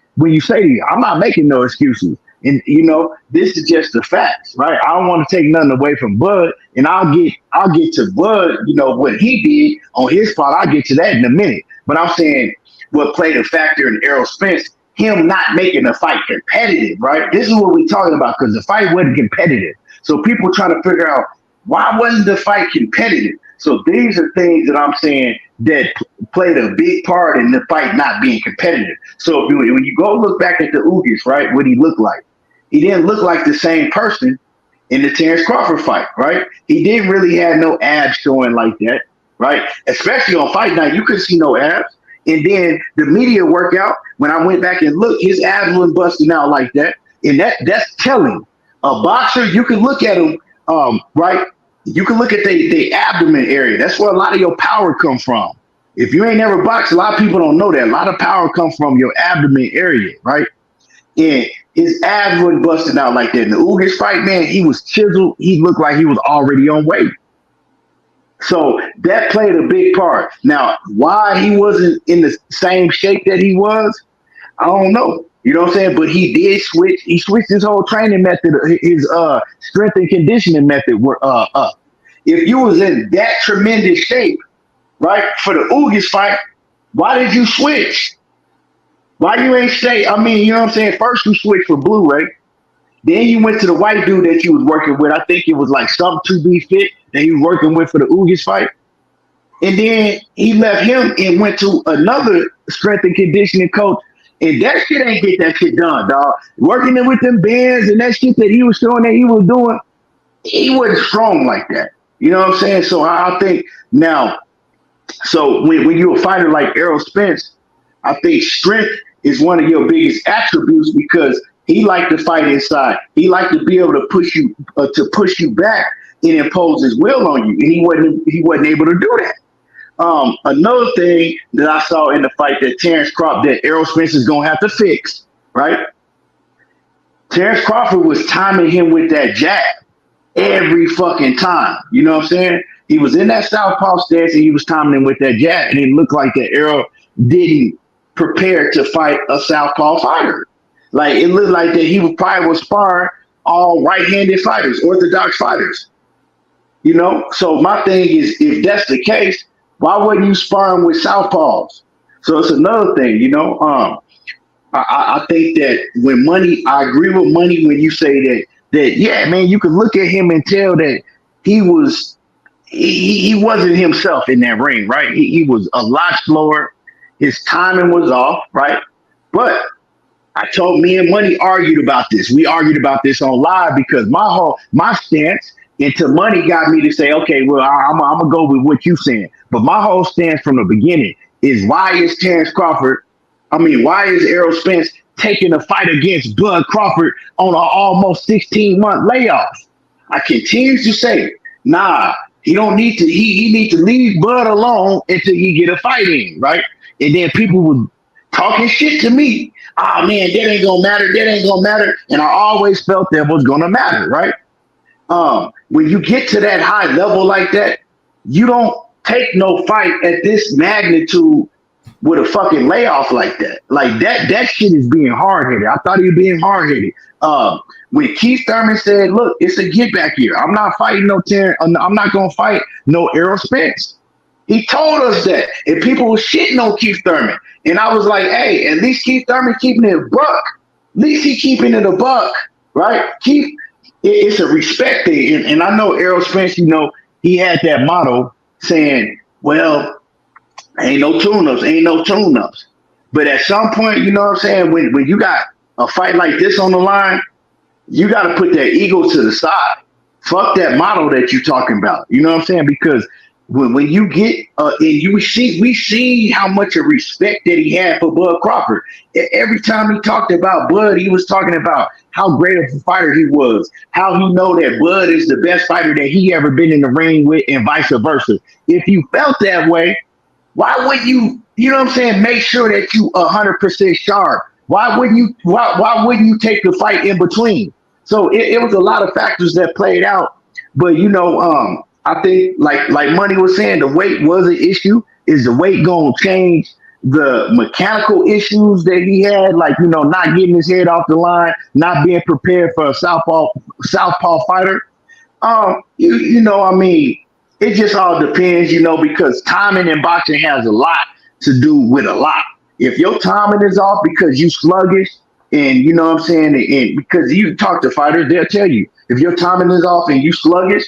I'm not making no excuses. And you know, this is just the facts, right? I don't want to take nothing away from Bud, and I'll get to Bud, you know, what he did on his part. I'll get to that in a minute. But I'm saying what played a factor in Errol Spence, him not making the fight competitive, right? This is what we're talking about, because the fight wasn't competitive. So people trying to figure out why wasn't the fight competitive? So these are things that I'm saying that played a big part in the fight not being competitive. So when you go look back at the Ugas, right, what he looked like, he didn't look like the same person in the Terence Crawford fight, right? He didn't really have no abs showing like that, right? Especially on fight night, you couldn't see no abs. And then the media workout, when I went back and looked, his abs weren't busting out like that. And that's telling. A boxer, you can look at him, right? You can look at the abdomen area. That's where a lot of your power comes from. If you ain't never boxed, a lot of people don't know that. A lot of power comes from your abdomen area, right? And his abs wasn't busting out like that. In the Ugas fight, man, he was chiseled. He looked like he was already on weight. So that played a big part. Now, why he wasn't in the same shape that he was, I don't know. You know what I'm saying? But he did switch. He switched his whole training method, his strength and conditioning method were up. If you was in that tremendous shape, right, for the Ugas fight, why did you switch? Why you ain't stay? I mean, you know what I'm saying? First you switched for Blue Ray. Then you went to the white dude that you was working with. I think it was like something to be fit that he was working with for the Ugas fight. And then he left him and went to another strength and conditioning coach. And that shit ain't get that shit done, dog. Working with them bands and that shit that he was showing that he was doing, he wasn't strong like that. You know what I'm saying? So I think now, so when you're a fighter like Errol Spence, I think strength is one of your biggest attributes because he liked to fight inside. He liked to be able to push you back and impose his will on you, and he wasn't able to do that. Another thing that I saw in the fight that Terence Crawford, that Errol Spence is gonna have to fix, right? Terence Crawford was timing him with that jab every fucking time. You know what I'm saying? He was in that southpaw stance and he was timing him with that jab, and it looked like that Errol didn't prepare to fight a southpaw fighter. Like it looked like that he was probably sparring all right-handed fighters, orthodox fighters. You know, so my thing is, if that's the case, why wasn't you sparring with southpaws? So it's another thing, you know. I think that when Money, I agree with Money when you say that yeah, man, you could look at him and tell that he wasn't himself in that ring, right? He was a lot slower. His timing was off, right? But me and Money argued about this. We argued about this on live because my stance into Money got me to say, okay, well, I'm gonna go with what you saying. But my whole stance from the beginning is why is Errol Spence taking a fight against Bud Crawford on an almost 16-month layoff? I continue to say, nah, he don't need to. He need to leave Bud alone until he get a fight in, right? And then people were talking shit to me. Oh man, that ain't gonna matter. That ain't gonna matter. And I always felt that was gonna matter, right? When you get to that high level like that, you don't take no fight at this magnitude with a fucking layoff like that. Like that shit is being hard-headed. I thought he was being hard-headed. When Keith Thurman said, look, it's a get back here. I'm not fighting no Terence. I'm not going to fight no Errol Spence. He told us that. And people were shitting on Keith Thurman. And I was like, hey, at least Keith Thurman keeping it a buck. At least he keeping it a buck, right? Keith, it's a respect thing. And I know Errol Spence, you know, he had that motto saying, well, ain't no tune-ups. But at some point, you know what I'm saying, when you got a fight like this on the line, you got to put that ego to the side. Fuck that motto that you're talking about. You know what I'm saying? Because when you get and we see how much of respect that he had for Bud Crawford. Every time he talked about Bud, he was talking about how great of a fighter he was, how he know that Bud is the best fighter that he ever been in the ring with, and vice versa. If you felt that way, why would you know what I'm saying, make sure that you 100% sharp? Why wouldn't you take the fight in between? So it was a lot of factors that played out. But you know, I think like Money was saying, the weight was an issue. Is the weight gonna change the mechanical issues that he had, like, you know, not getting his head off the line, not being prepared for a southpaw fighter? You know, I mean, it just all depends, you know, because timing in boxing has a lot to do with a lot. If your timing is off because you sluggish, and you know what I'm saying, and because you talk to fighters, they'll tell you if your timing is off and you sluggish,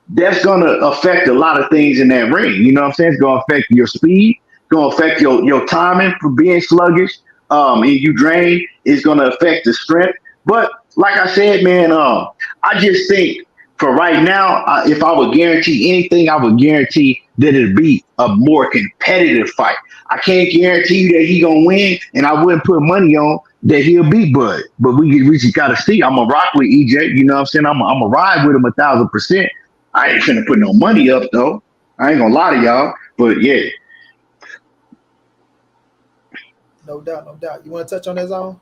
that's gonna affect a lot of things in that ring. You know what I'm saying? It's gonna affect your speed, it's gonna affect your timing for being sluggish, and you drain. It's gonna affect the strength. But like I said, man, I just think for right now, if I would guarantee anything, I would guarantee that it'd be a more competitive fight. I can't guarantee you that he gonna win, and I wouldn't put money on that he'll beat Bud. But we just gotta see. I'm gonna rock with EJ. You know what I'm saying? I'm gonna ride with him 1,000%. I ain't finna put no money up though. I ain't gonna lie to y'all. But yeah. No doubt. You want to touch on that, Zone?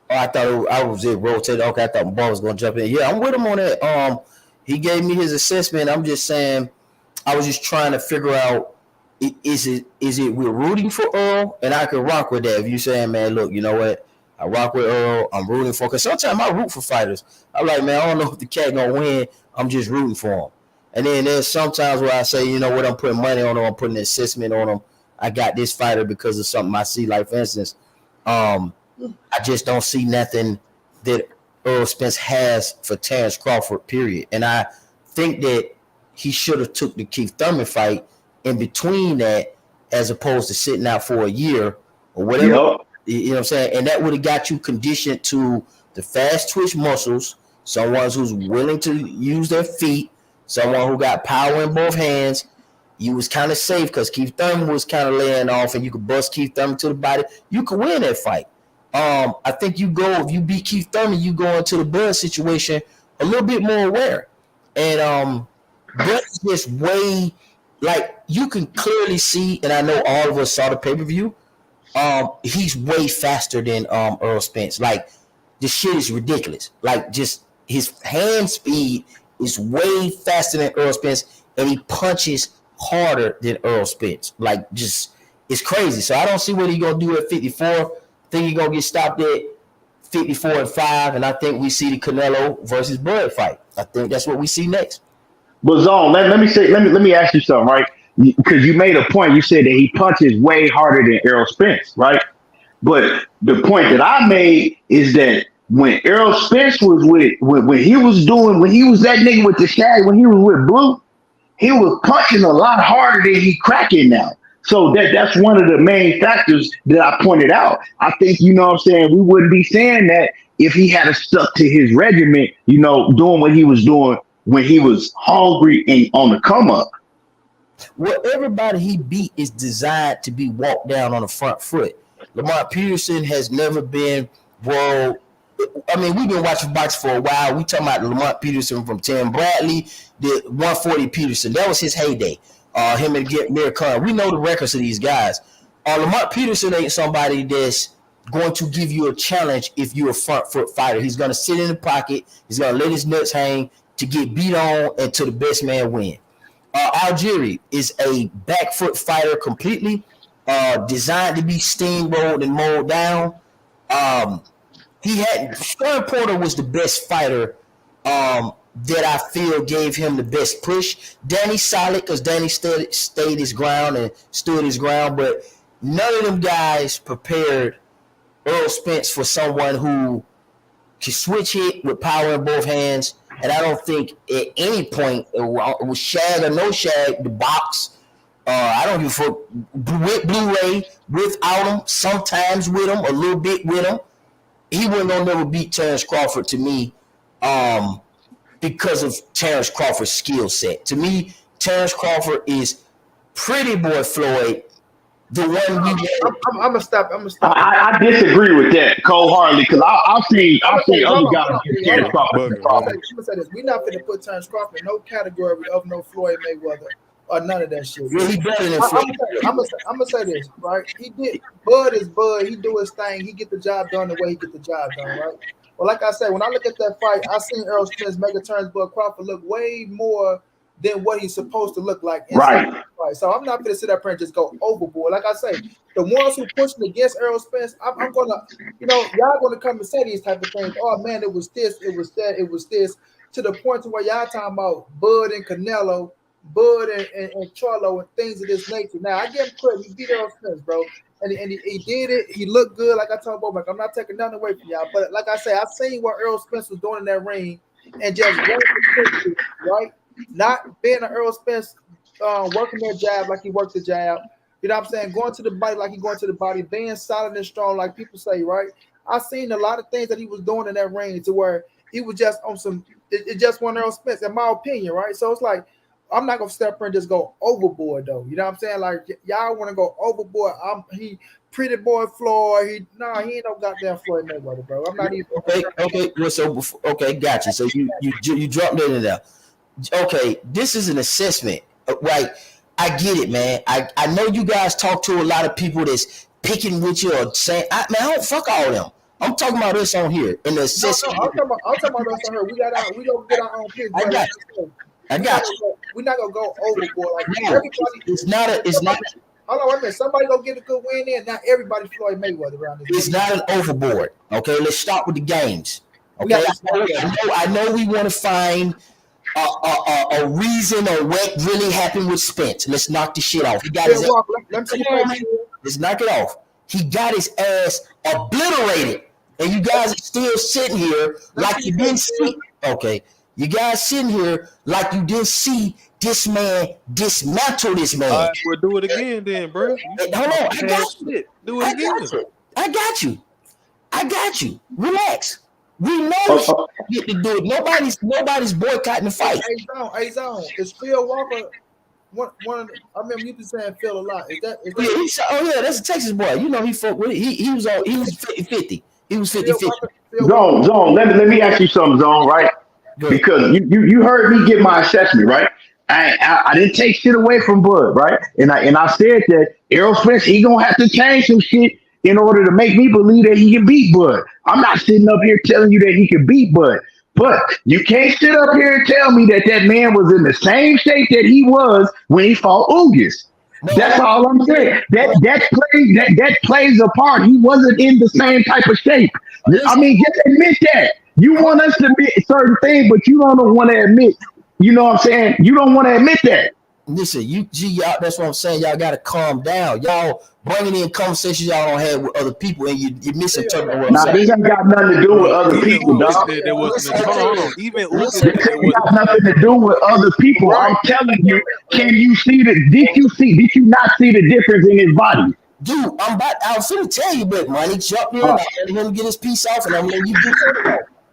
Oh, I thought I was just rotating. Okay, I thought Ball was gonna jump in. Yeah, I'm with him on that. He gave me his assessment. I'm just saying, I was just trying to figure out is it we're rooting for Earl, and I could rock with that. If you saying, man, look, you know what, I rock with Earl. I'm rooting for, because sometimes I root for fighters. I'm like, man, I don't know if the cat gonna win. I'm just rooting for him. And then there's sometimes where I say, you know what, I'm putting money on him. I'm putting an assessment on him. I got this fighter because of something I see. Like, for instance, I just don't see nothing that Errol Spence has for Terence Crawford, period. And I think that he should have took the Keith Thurman fight in between that, as opposed to sitting out for a year or whatever. Yep. You know what I'm saying? And that would have got you conditioned to the fast twitch muscles, someone who's willing to use their feet, someone who got power in both hands. You was kind of safe because Keith Thurman was kind of laying off, and you could bust Keith Thurman to the body. You could win that fight. I think if you beat Keith Thurman, you go into the Bud situation a little bit more aware. And Bud is just way, like, you can clearly see, and I know all of us saw the pay-per-view, he's way faster than Errol Spence. Like, the shit is ridiculous. Like, just his hand speed is way faster than Errol Spence, and he punches harder than Errol Spence. Like, just, it's crazy. So I don't see what he's gonna do at 54. I think he's gonna get stopped at 54-5, and I think we see the Canelo versus Bud fight. I think that's what we see next. But Zone, let me ask you something, right? Because you made a point. You said that he punches way harder than Errol Spence, right? But the point that I made is that when Errol Spence was when he was that nigga with the shag, when he was with Blue, he was punching a lot harder than he cracking now. So that's one of the main factors that I pointed out. I think, you know what I'm saying, we wouldn't be saying that if he had stuck to his regiment, you know, doing what he was doing when he was hungry and on the come up. Well, everybody he beat is designed to be walked down on the front foot. Lamont Peterson has never been world. I mean, we've been watching boxing for a while. We talking about Lamont Peterson from Tim Bradley, the 140 Peterson. That was his heyday. Him and Mir Khan. We know the records of these guys. Lamont Peterson ain't somebody that's going to give you a challenge if you're a front foot fighter. He's going to sit in the pocket. He's going to let his nuts hang to get beat on until the best man win. Algieri is a back foot fighter completely, designed to be steamrolled and mowed down. Stern Porter was the best fighter that I feel gave him the best push. Danny solid because Danny stayed his ground and stood his ground, but none of them guys prepared Errol Spence for someone who can switch hit with power in both hands. And I don't think at any point, with shag or no shag, the box, I don't give a fuck, with Blu-ray, without him, sometimes with him, a little bit with him, he wasn't going to never beat Terence Crawford to me because of Terence Crawford's skill set. To me, Terence Crawford is Pretty Boy Floyd, the one we I'm gonna stop. I disagree with that wholeheartedly because I've seen other guys get Terence Crawford. I'm gonna say this: we're not gonna put Terence Crawford in no category of no Floyd Mayweather or none of that shit. Yeah, he better than Floyd. I'm gonna say this, right? He did. Bud is Bud. He do his thing. He get the job done the way he get the job done, right? Well, like I said, when I look at that fight, I seen Errol Spence make a Terence Bud Crawford look way more than what he's supposed to look like. Right. So I'm not going to sit up here and just go overboard. Like I say, the ones who pushing against Errol Spence, I'm going to, y'all going to come and say these type of things. Oh, man, it was this, it was that, it was this, to the point to where y'all talking about Bud and Canelo, Bud and Charlo and things of this nature. Now, I give him credit. He beat Errol Spence, bro. And he did it. He looked good. Like I told Bobak, I'm not taking nothing away from y'all. But like I say, I seen what Errol Spence was doing in that ring and just right? Not being an Errol Spence, working that jab like he worked the jab. You know what I'm saying? Going to the body like he going to the body, being solid and strong like people say, right? I seen a lot of things that he was doing in that ring to where he was just on some – it just wasn't Errol Spence, in my opinion, right? So it's like I'm not going to step in and just go overboard, though. You know what I'm saying? Like, y'all want to go overboard. He Pretty Boy Floyd. He ain't no goddamn Floyd Mayweather, bro. I'm not even – Okay. Well, so, gotcha. So you dropped that in there. Okay, this is an assessment, right? I get it, man. I know you guys talk to a lot of people that's picking with you or saying, I don't fuck all of them. I'm talking about us on here in the assessment. I'm talking about us on here. We don't get our own picks. I got you. we're not gonna go overboard. Like No, everybody, it's not a. It's not. hold on, wait a minute. Somebody gonna get a good win in. Not everybody Floyd Mayweather around this. It's not an overboard. Okay, let's start with the games. We Okay, have to start I know we want to find a reason or what really happened with Spence. Let's knock the shit off. He got his ass, Let me see come on, man. Let's knock it off. He got his ass obliterated, and you guys are still sitting here like you didn't see. Okay, you guys sitting here like you didn't see this man dismantle this man. All right, well, do it again then, bro. Hold on, I got you. Do it again. I got you. Relax. We know you get to do it. Nobody's boycotting the fight. Hey, Zone. Is Phil Walker one of the, I remember you been saying Phil a lot. Is that Yeah, that's a Texas boy. You know he fought with it. He was 50-50. He was 50-50. Zone. Let me ask you something, Zone, right? Because you heard me give my assessment, right? I didn't take shit away from Bud, right? And I said that Errol Spence, he gonna have to change some shit in order to make me believe that he can beat Bud. I'm not sitting up here telling you that he can beat Bud, but you can't sit up here and tell me that man was in the same shape that he was when he fought Ugas. That's all I'm saying. That plays a part. He wasn't in the same type of shape. I mean, just admit that. You want us to admit certain things, but you don't want to admit. You know what I'm saying? You don't want to admit that. Listen, y'all, that's what I'm saying. Y'all got to calm down. Y'all bringing in conversations y'all don't have with other people, and you misinterpret what I'm saying. This ain't got nothing to do with other people, dog. Hold on. Even It ain't got nothing to do with other people. I'm telling you, did you not see the difference in his body? Dude, I was finna tell you, but money jump in. I'm letting him get his piece off, and I'm letting you do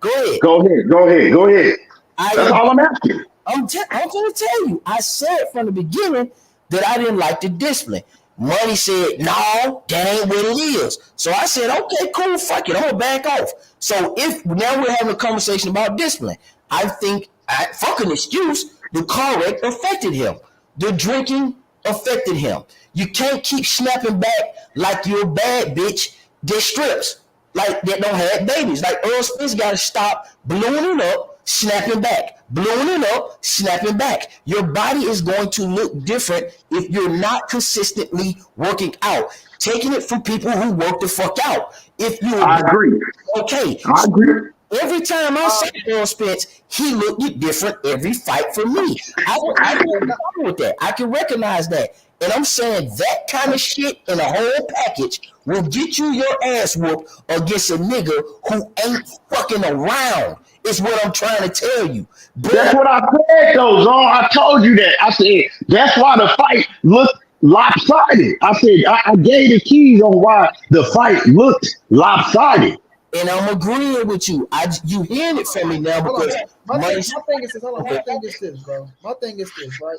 it. Go ahead. That's all I'm asking. I'm gonna tell you. I said from the beginning that I didn't like the discipline. Money said, no, that ain't what it is. So I said, okay, cool, fuck it. I'm gonna back off. So if now we're having a conversation about discipline, I think fuck an excuse. The car wreck affected him. The drinking affected him. You can't keep snapping back like you're a bad bitch that strips, like that don't have babies. Like Errol Spence got to stop ballooning up, snapping back. Blowing it up, snapping back. Your body is going to look different if you're not consistently working out. Taking it from people who work the fuck out. I agree. Okay. I agree. Every time I saw Errol Spence, he looked different every fight for me. I can with that. I can recognize that. And I'm saying that kind of shit in a whole package will get you your ass whooped against a nigga who ain't fucking around. Is what I'm trying to tell you. But that's what I said, though, Zon. I told you that. I said that's why the fight looked lopsided. I said I gave the keys on why the fight looked lopsided. And I'm agreeing with you. You hearing it from me now because my thing is this. Hold on. My thing is this, bro. My thing is this, right?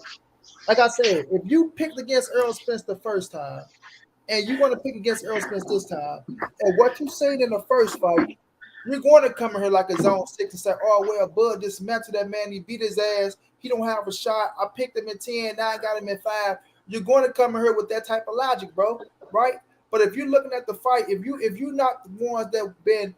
Like I said, if you picked against Errol Spence the first time, and you want to pick against Errol Spence this time, and what you seen in the first fight, you're going to come in here like a zone 6 and say, oh, well, Bud dismantled that man. He beat his ass. He don't have a shot. I picked him in 10. Now I got him in 5. You're going to come in here with that type of logic, bro, right? But if you're looking at the fight, if you're not the ones that have been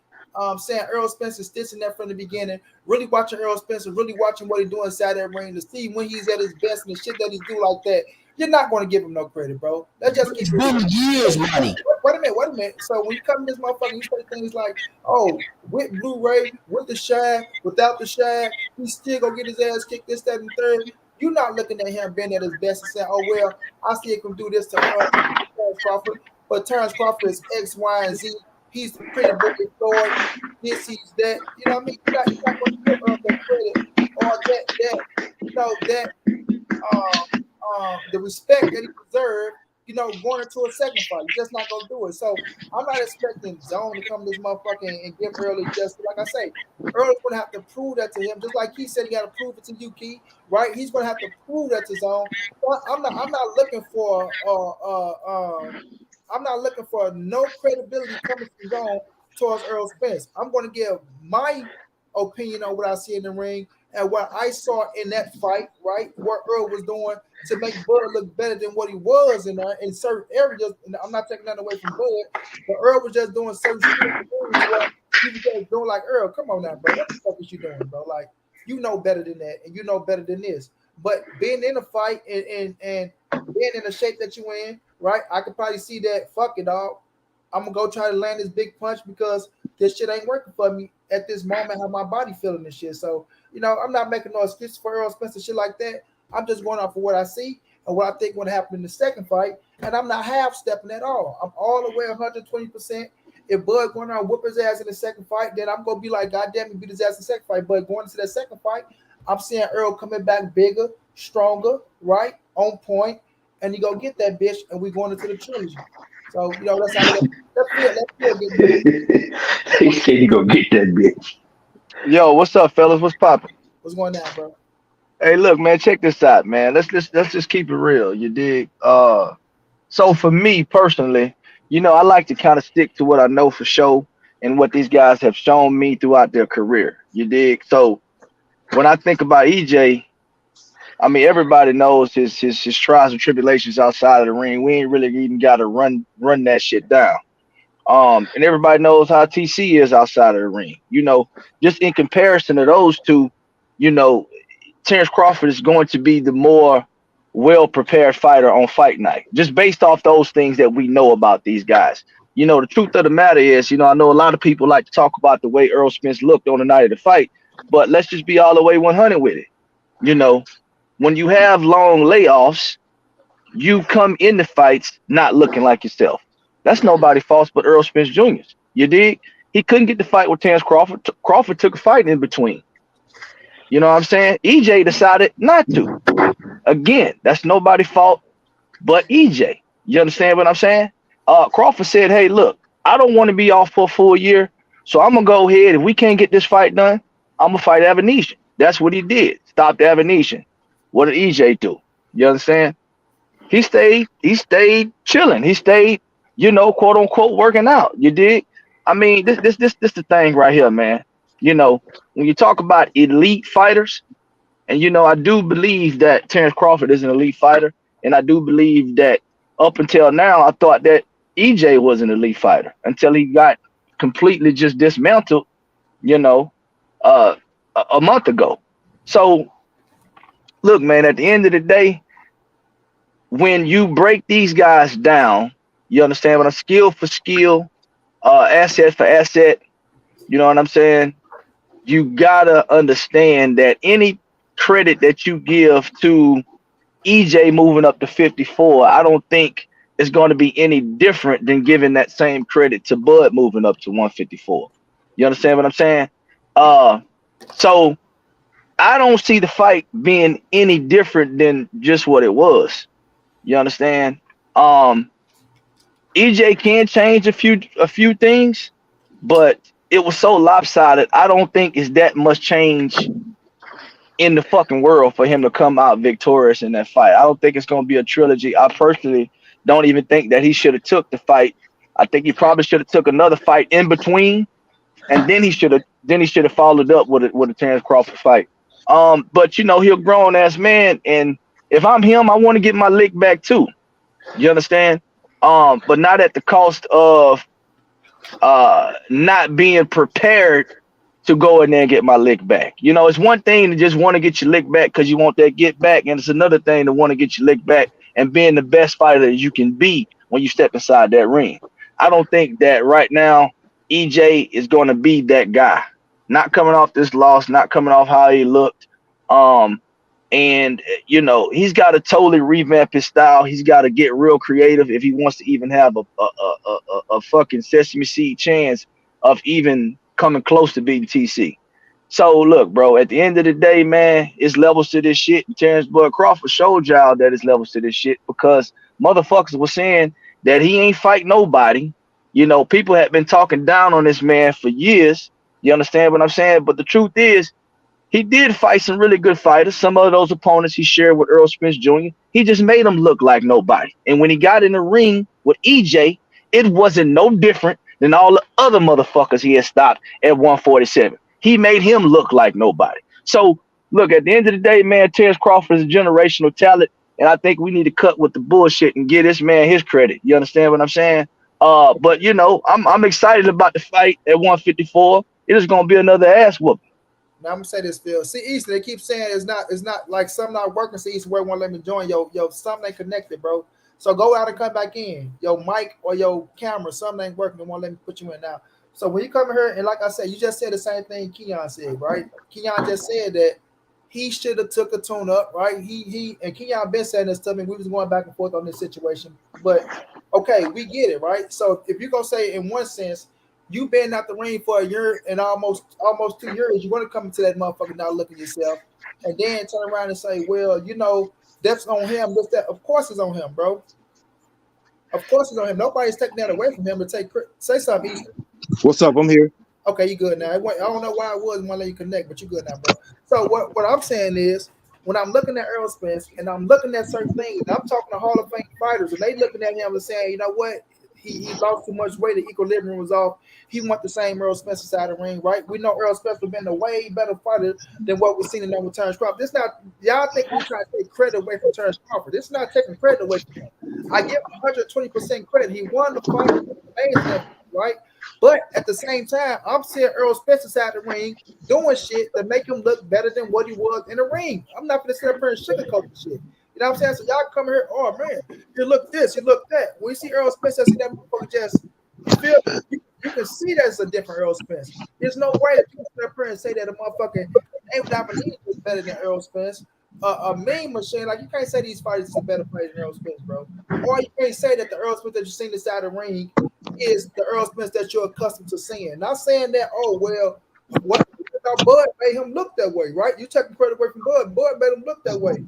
saying Errol Spence is stitching that from the beginning, really watching Errol Spence and really watching what he's doing inside that ring to see when he's at his best and the shit that he do like that, you're not going to give him no credit, bro. That's just it's been years, money. Wait a minute. So when you come to this motherfucker, you say things like, oh, with Blu-ray, with the shine, without the shine, he's still going to get his ass kicked, this, that, and third. You're not looking at him being at his best and saying, oh, well, I see it can do this to Terence Crawford, but Terence Crawford is X, Y, and Z. He's the pretty book sword. This, he's that. You know what I mean? You're not going to give him the credit or that the respect that he deserved, going into a second fight. You're just not going to do it. So I'm not expecting Zone to come to this motherfucker and give Earl justice. Like I say, Earl's going to have to prove that to him, just like he said he got to prove it to you, Key, right? He's going to have to prove that to Zone. I'm not looking for I'm not looking for no credibility coming from Zone towards Errol Spence. I'm going to give my opinion on what I see in the ring and what I saw in that fight, right? What Errol was doing to make Bud look better than what he was in certain areas. And I'm not taking that away from Bud, but Errol was just doing certain things what he was just doing like, Errol, come on now, bro. What the fuck is you doing, bro? Like, you know better than that, and you know better than this. But being in a fight and being in the shape that you in, right? I could probably see that. Fuck it, dog. I'm gonna go try to land this big punch because this shit ain't working for me at this moment. How my body feeling this shit. So I'm not making no excuses for Errol Spence and shit like that. I'm just going off of what I see and what I think would happen in the second fight, and I'm not half stepping at all. I'm all the way 120%. If Bud going on whoop his ass in the second fight, then I'm gonna be like, God damn, he beat his ass in the second fight. But going into that second fight, I'm seeing Errol coming back bigger, stronger, right, on point, and you go get that bitch, and we going into the trilogy. So that's how let's feel good. He said you go get that bitch. Yo, what's up, fellas? What's poppin'? What's going on, bro? Hey, look, man, check this out, man. Let's just keep it real. You dig? So for me personally, I like to kind of stick to what I know for sure and what these guys have shown me throughout their career. You dig? So when I think about EJ, I mean, everybody knows his trials and tribulations outside of the ring. We ain't really even got to run that shit down. And everybody knows how TC is outside of the ring. Just in comparison to those two, Terence Crawford is going to be the more well-prepared fighter on fight night, just based off those things that we know about these guys. The truth of the matter is, I know a lot of people like to talk about the way Errol Spence looked on the night of the fight, but let's just be all the way 100 with it. When you have long layoffs, you come into fights not looking like yourself. That's nobody's fault but Errol Spence Jr.'s. You dig? He couldn't get the fight with Terence Crawford. Crawford took a fight in between. You know what I'm saying? EJ decided not to. Again, that's nobody's fault but EJ. You understand what I'm saying? Crawford said, hey, look, I don't want to be off for a full year, so I'm going to go ahead. If we can't get this fight done, I'm going to fight Avanesian. That's what he did. Stopped Avanesian. What did EJ do? You understand? He stayed chilling. He stayed, quote unquote, working out. You dig? I mean, this the thing right here, man. When you talk about elite fighters, and I do believe that Terence Crawford is an elite fighter, and I do believe that up until now, I thought that EJ was an elite fighter until he got completely just dismantled, a month ago. So, look, man, at the end of the day, when you break these guys down, you understand what I'm skill for skill, asset for asset, you know what I'm saying? You gotta understand that any credit that you give to EJ moving up to 54, I don't think it's going to be any different than giving that same credit to Bud moving up to 154. You understand what I'm saying? So I don't see the fight being any different than just what it was. You understand? EJ can change a few things, but it was so lopsided. I don't think it's that much change in the fucking world for him to come out victorious in that fight. I don't think it's going to be a trilogy. I personally don't even think that he should have took the fight. I think he probably should have took another fight in between, and then he should have followed up with a Terence Crawford fight. But he's a grown ass man, and if I'm him, I want to get my lick back too. You understand? But not at the cost of not being prepared to go in there and get my lick back. It's one thing to just want to get your lick back because you want that get back, and it's another thing to want to get your lick back and being the best fighter that you can be when you step inside that ring. I don't think that right now EJ is going to be that guy. Not coming off this loss, not coming off how he looked. And he's got to totally revamp his style. He's got to get real creative if he wants to even have a fucking sesame seed chance of even coming close to beating TC. So look, bro, at the end of the day, man, it's levels to this shit. And Terence Bud Crawford showed y'all that it's levels to this shit because motherfuckers were saying that he ain't fight nobody. People had been talking down on this man for years. You understand what I'm saying? But the truth is, he did fight some really good fighters. Some of those opponents he shared with Errol Spence Jr., he just made them look like nobody. And when he got in the ring with EJ, it wasn't no different than all the other motherfuckers he had stopped at 147. He made him look like nobody. So, look, at the end of the day, man, Terence Crawford is a generational talent, and I think we need to cut with the bullshit and give this man his credit. You understand what I'm saying? But, I'm excited about the fight at 154. It is going to be another ass whooping. Now I'm gonna say this, Phil. See, Easton, they keep saying it's not like something not working. See, Easton, where won't let me join. Yo, something ain't connected, bro. So go out and come back in. Yo, mic or your camera, something ain't working. They won't let me put you in now. So when you come in here, and like I said, you just said the same thing Keon said, right? Keon just said that he should have took a tune up, right? He and Keon been saying this to me. We was going back and forth on this situation, but okay, we get it, right? So if you're gonna say in one sense, you been out the ring for a year and almost 2 years, you want to come into that motherfucker now look at yourself, and then turn around and say, well, that's on him. That's that. Of course, it's on him, bro. Of course, it's on him. Nobody's taking that away from him to say something. Easton. What's up? I'm here. Okay, you good now. I don't know why it was want to let you connect, but you good now, bro. So what I'm saying is, when I'm looking at Errol Spence and I'm looking at certain things, and I'm talking to Hall of Fame fighters, and they looking at him and saying, you know what, he lost too much weight, the equilibrium was off. He want the same Errol Spence inside the ring, right? We know Errol Spence has been a way better fighter than what we've seen in there with Terence Crawford. This not y'all think we trying to take credit away from Terence Crawford. This is not taking credit away from him. I give him 120% credit. He won the fight, amazing, right? But at the same time, I'm seeing Errol Spence inside the ring doing shit to make him look better than what he was in the ring. I'm not going to sit up here and sugarcoat the shit. You know what I'm saying? So y'all come here, oh man, you look this, you look that. When you see Errol Spence, I see that motherfucker just, you can see that's a different Errol Spence. There's no way that you can sit up here and say that a motherfucker ain't Japanese is better than Errol Spence. A mean machine, like you can't say these fighters are better players than Errol Spence, bro. Or you can't say that the Errol Spence that you seen inside the ring is the Errol Spence that you're accustomed to seeing. Not saying that, oh well, what Bud made him look that way, right? You taking credit away from Bud. Bud made him look that way.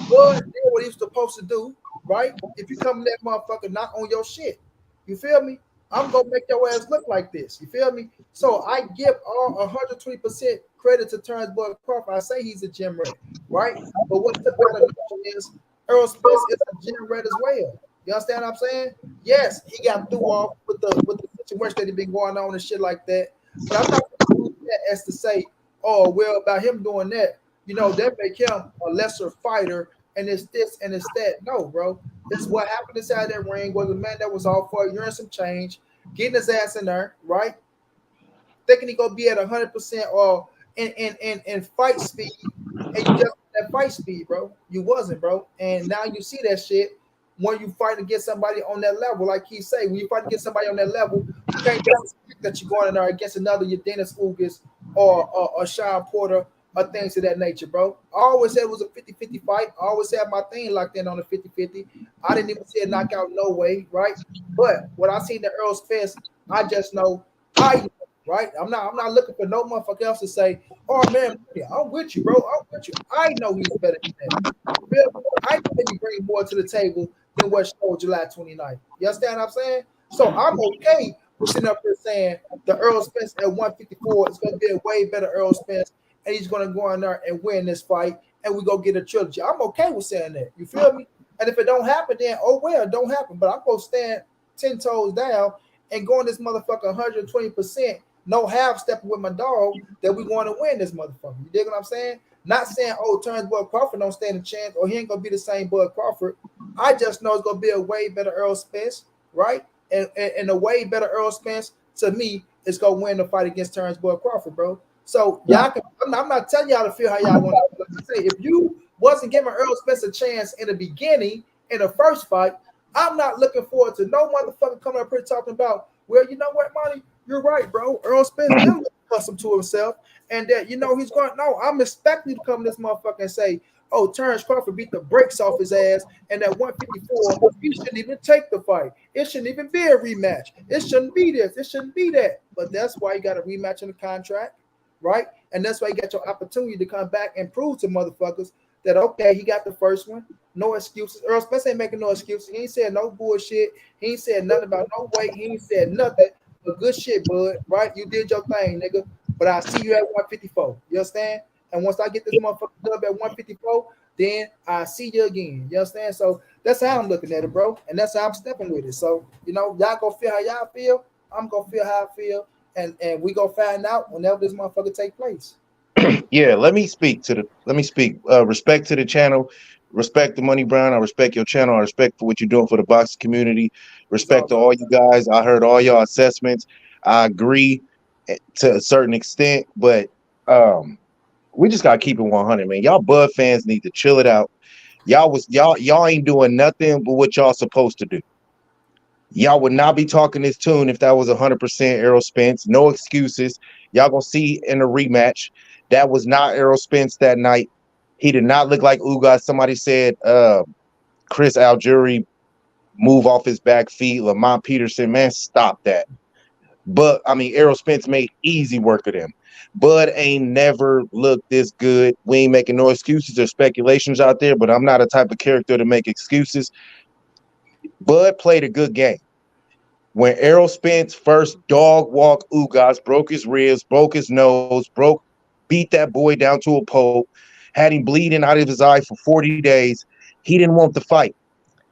Bud did what he was supposed to do, right? If you come in that motherfucker not on your shit, you feel me? I'm gonna make your ass look like this. You feel me? So I give all 120% credit to Terence Bud Crawford. I say he's a gym rat, right? But what the matter is, Errol Spence is a gym rat as well. You understand what I'm saying? Yes, he got threw off with the situation that had been going on and shit like that. But I'm not going to use that as to say, oh, well, about him doing that, that make him a lesser fighter and it's this and it's that. No, bro. This is what happened inside that ring was a man that was off for a year and some change, getting his ass in there, right? Thinking he gonna be at 100% or in fight speed, and you just that fight speed, bro. You wasn't, bro. And now you see that shit when you fight against somebody on that level, like he say, when you fight against somebody on that level, you can't just expect that you're going in there against another your Dennis Ugas or Sean Porter or things of that nature, bro. I always said it was a 50-50 fight. I always had my thing locked in on a 50-50. I didn't even see a knockout, no way, right? But when I seen the Errol Spence, I just know right? I'm not looking for no motherfucker else to say, oh man, I'm with you, bro. I'm with you. I know he's better than that. I know he bring more to the table than what showed July 29th. You understand what I'm saying? So I'm okay with sitting up here saying the Errol Spence at 154 is going to be a way better Errol Spence, and he's going to go in there and win this fight, and we go get a trilogy. I'm okay with saying that. You feel me? And if it don't happen, then oh well, it don't happen. But I'm going to stand 10 toes down and go on this motherfucker 120%. No half stepping with my dog that we want to win this motherfucker. You dig what I'm saying? Not saying, oh, Terence Bud Crawford don't stand a chance or he ain't going to be the same Bud Crawford. I just know it's going to be a way better Errol Spence, right? And a way better Errol Spence, to me, is going to win the fight against Terence Bud Crawford, bro. So y'all can, I'm not telling y'all to feel how y'all want to. Like I say, if you wasn't giving Errol Spence a chance in the beginning, in the first fight, I'm not looking forward to no motherfucker coming up here talking about, well, you know what, Monty? You're right, bro. Errol Spence didn't look accustomed to himself, and that he's going. No, I'm expecting you to come to this motherfucker and say, "Oh, Terence Crawford beat the brakes off his ass," and that 154, he shouldn't even take the fight. It shouldn't even be a rematch. It shouldn't be this. It shouldn't be that. But that's why you got a rematch in the contract, right? And that's why you got your opportunity to come back and prove to motherfuckers that okay, he got the first one. No excuses. Errol Spence ain't making no excuses. He ain't said no bullshit. He ain't said nothing about no weight. He ain't said nothing. But good shit, bud, right? You did your thing, nigga. But I see you at 154. You understand? And once I get this motherfucker dub at 154, then I see you again. You understand? So that's how I'm looking at it, bro. And that's how I'm stepping with it. So, y'all gonna feel how y'all feel. I'm gonna feel how I feel. And we gonna find out whenever this motherfucker take place. Yeah, let me speak. Respect to the channel. Respect the Money Brown. I respect your channel. I respect for what you're doing for the boxing community. Respect to all you guys. I heard all your assessments. I agree to a certain extent, but we just gotta keep it 100, man. Y'all Bud fans need to chill it out. Y'all ain't doing nothing but what y'all supposed to do. Y'all would not be talking this tune if that was 100% Errol Spence. No excuses. Y'all gonna see in the rematch that was not Errol Spence that night. He did not look like Ugas. Somebody said Chris Algieri move off his back feet. Lamont Peterson, man, stop that. But I mean, Errol Spence made easy work of them. Bud ain't never looked this good. We ain't making no excuses. There's speculations out there, but I'm not a type of character to make excuses. Bud played a good game. When Errol Spence first dog walk Ugas, broke his ribs, broke his nose, beat that boy down to a pulp, had him bleeding out of his eye for 40 days, he didn't want the fight.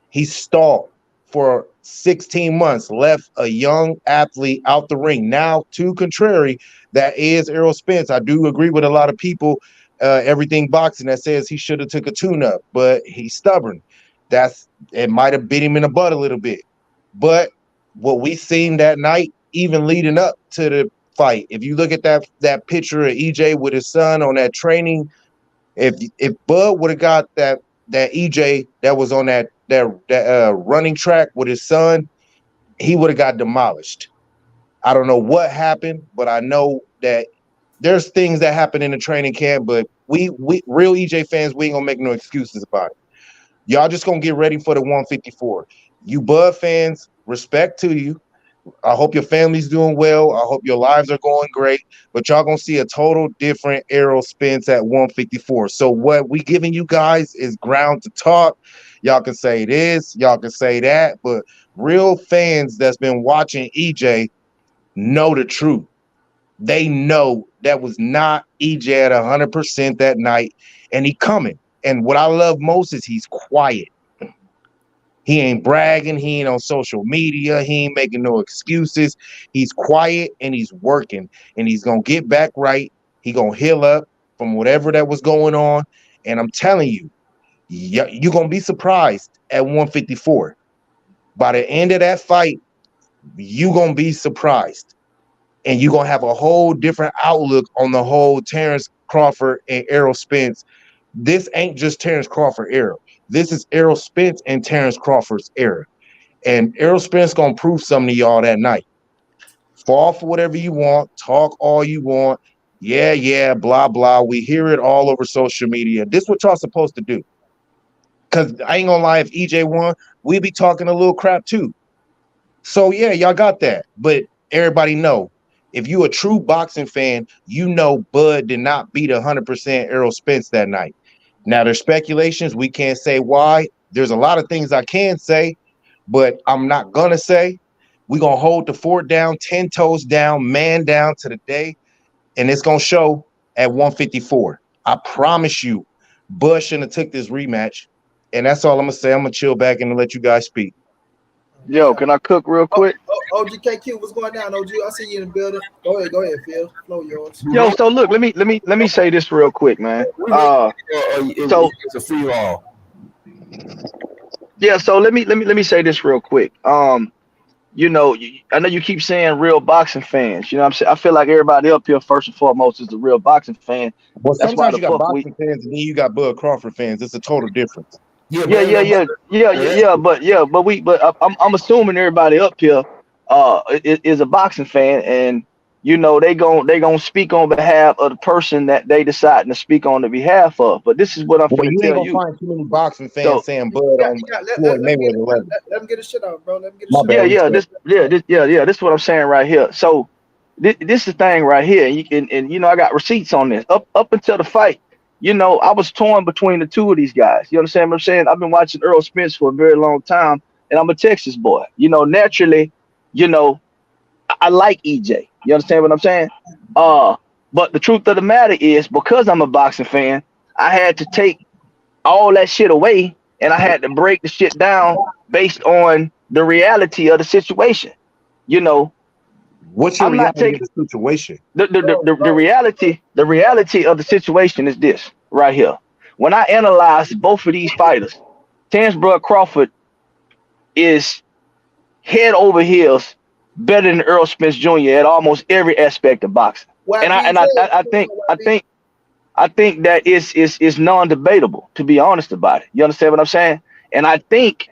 He stalled for 16 months, left a young athlete out the ring. Now, to contrary, that is Errol Spence. I do agree with a lot of people, everything boxing, that says he should have took a tune-up, but he's stubborn. It might have bit him in the butt a little bit. But what we seen that night, even leading up to the fight, if you look at that picture of EJ with his son on that training, if Bud would have got that EJ that was on that running track with his son, he would have got demolished. I don't know what happened, but I know that there's things that happen in the training camp, but we real EJ fans, we ain't gonna make no excuses about it. Y'all just gonna get ready for the 154. You Bud fans, respect to you. I hope your family's doing well. I hope your lives are going great. But y'all gonna see a total different Errol Spence at 154. So what we giving you guys is ground to talk. Y'all can say this, y'all can say that, but real fans that's been watching EJ know the truth. They know that was not EJ at 100% that night, and he coming. And what I love most is he's quiet. He ain't bragging. He ain't on social media. He ain't making no excuses. He's quiet and he's working, and he's going to get back right. He going to heal up from whatever that was going on. And I'm telling you, you're going to be surprised at 154. By the end of that fight, you're going to be surprised. And you're going to have a whole different outlook on the whole Terence Crawford and Errol Spence. This ain't just Terence Crawford era. This is Errol Spence and Terence Crawford's era. And Errol Spence going to prove something to y'all that night. Fall for whatever you want. Talk all you want. Yeah, blah, blah. We hear it all over social media. This is what y'all supposed to do. Because I ain't going to lie, if EJ won, we'd be talking a little crap too. So, yeah, y'all got that. But everybody know, if you a true boxing fan, you know Bud did not beat 100% Errol Spence that night. Now, there's speculations. We can't say why. There's a lot of things I can say, but I'm not going to say. We're going to hold the fort down, 10 toes down, man down to the day, and it's going to show at 154. I promise you, Bud shouldn't have took this rematch, and that's all I'm going to say. I'm going to chill back and let you guys speak. Yo, can I cook real quick? OGKQ, what's going down, OG? I see you in the building. Go ahead, Phil. Flow yours. Yo, so look, let me say this real quick, man. So it's a free all. Yeah, so let me say this real quick. You know, I know you keep saying real boxing fans. You know what I'm saying? I feel like everybody up here, first and foremost, is a real boxing fan. Well, sometimes you got boxing fans and then you got Bud Crawford fans. It's a total difference. But I'm assuming everybody up here is a boxing fan, and you know they gon' speak on behalf of the person that they deciding to speak on the behalf of. But this is what I'm going to tell you. You ain't gonna find too many boxing fans saying Bud on Floyd Mayweather. Let him get his shit out, bro. Let him get his shit out. This is what I'm saying right here. So this is the thing right here, and you know I got receipts on this. Up until the fight, you know, I was torn between the two of these guys. You understand what I'm saying? I've been watching Errol Spence for a very long time, and I'm a Texas boy. You know, naturally, you know, I like EJ. You understand what I'm saying? But the truth of the matter is, because I'm a boxing fan, I had to take all that shit away, and I had to break the shit down based on the reality of the situation. You know, what's your reality of the situation? The reality of the situation is this right here. When I analyze both of these fighters, Terence Crawford is head over heels better than Errol Spence Jr. at almost every aspect of boxing. I think I think that is non-debatable, to be honest about it. You understand what I'm saying? And I think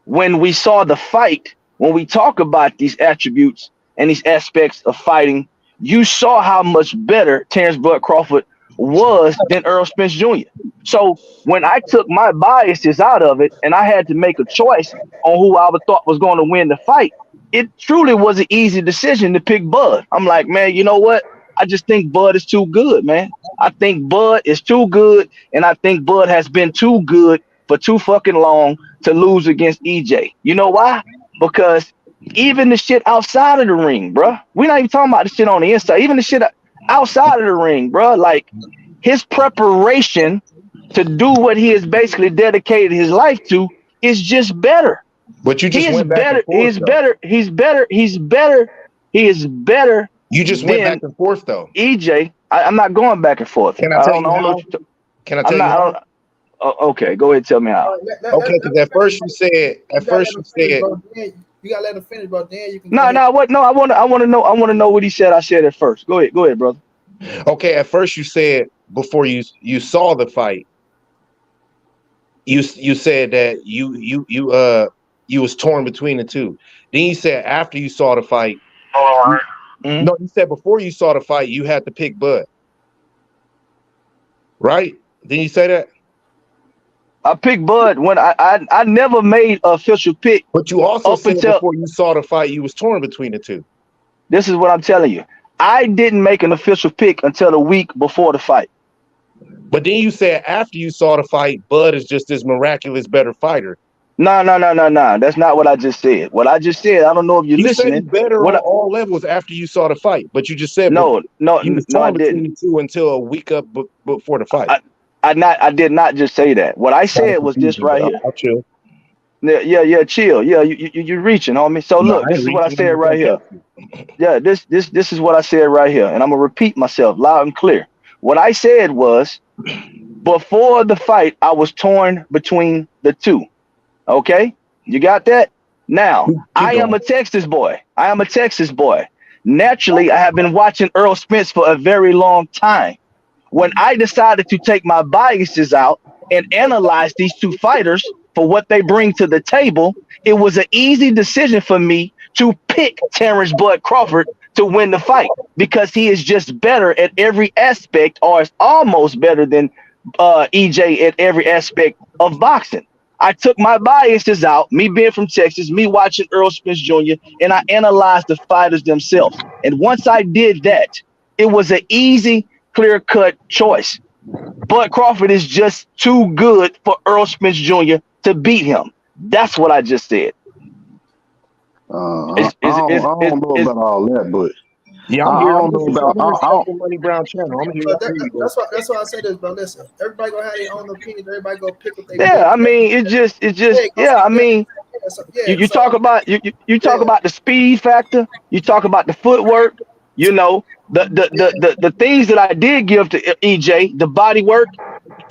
when we saw the fight, when we talk about these attributes and these aspects of fighting, you saw how much better Terence Bud Crawford was than Errol Spence Jr. So when I took my biases out of it and I had to make a choice on who I would thought was going to win the fight, it truly was an easy decision to pick Bud. I'm like, man, you know what? I just think Bud is too good, man. I think Bud is too good, and I think Bud has been too good for too fucking long to lose against EJ. You know why? Because even the shit outside of the ring, bro. We're not even talking about the shit on the inside. Even the shit outside of the ring, bro. Like his preparation to do what he has basically dedicated his life to is just better. But you just He is went back better. and forth, He's though. better. He's better. He's better. He is better. You just went than back and forth, though. EJ. I'm not going back and forth. Can I tell you how? Can I tell you how? Okay, go ahead and tell me how. Okay, because at first you said, you gotta let him finish, bro. Then you can. What? No, I want to know. I want to know what he said. I said it first. Go ahead, brother. Okay, at first you said before you saw the fight, you said that you was torn between the two. Then you said after you saw the fight. All right. Mm-hmm. No, you said before you saw the fight, you had to pick Bud. Right? Didn't you say that? I picked Bud when I never made an official pick. But you also said before you saw the fight, you was torn between the two. This is what I'm telling you. I didn't make an official pick until a week before the fight. But then you said after you saw the fight, Bud is just this miraculous better fighter. No. That's not what I just said. What I just said, I don't know if you're listening. You said better on all levels after you saw the fight, but you just said no, you was torn between the two until a week up before the fight. I did not just say that. What I said was this right here. I'll chill. Yeah, chill. Yeah, you're reaching, homie. So look, this is what I said right here. Yeah, this is what I said right here, and I'm gonna repeat myself loud and clear. What I said was, before the fight, I was torn between the two. Okay, you got that? Now, I am a Texas boy. Naturally, I have been watching Errol Spence for a very long time. When I decided to take my biases out and analyze these two fighters for what they bring to the table, it was an easy decision for me to pick Terence Bud Crawford to win the fight because he is just better at every aspect, or is almost better than EJ at every aspect of boxing. I took my biases out, me being from Texas, me watching Errol Spence Jr., and I analyzed the fighters themselves. And once I did that, it was an easy, clear-cut choice. Bud Crawford is just too good for Errol Spence Jr. to beat him. That's what I just said. I don't know about all that, but yeah, I don't know about the Money Brown channel. I'm here. That's why I say this, bro. Listen, everybody gonna have their own opinion. Everybody gonna pick what they. Yeah, I mean, it just. Yeah, I mean, you talk about you talk about the speed factor. You talk about the footwork. You know, the things that I did give to EJ, the body work.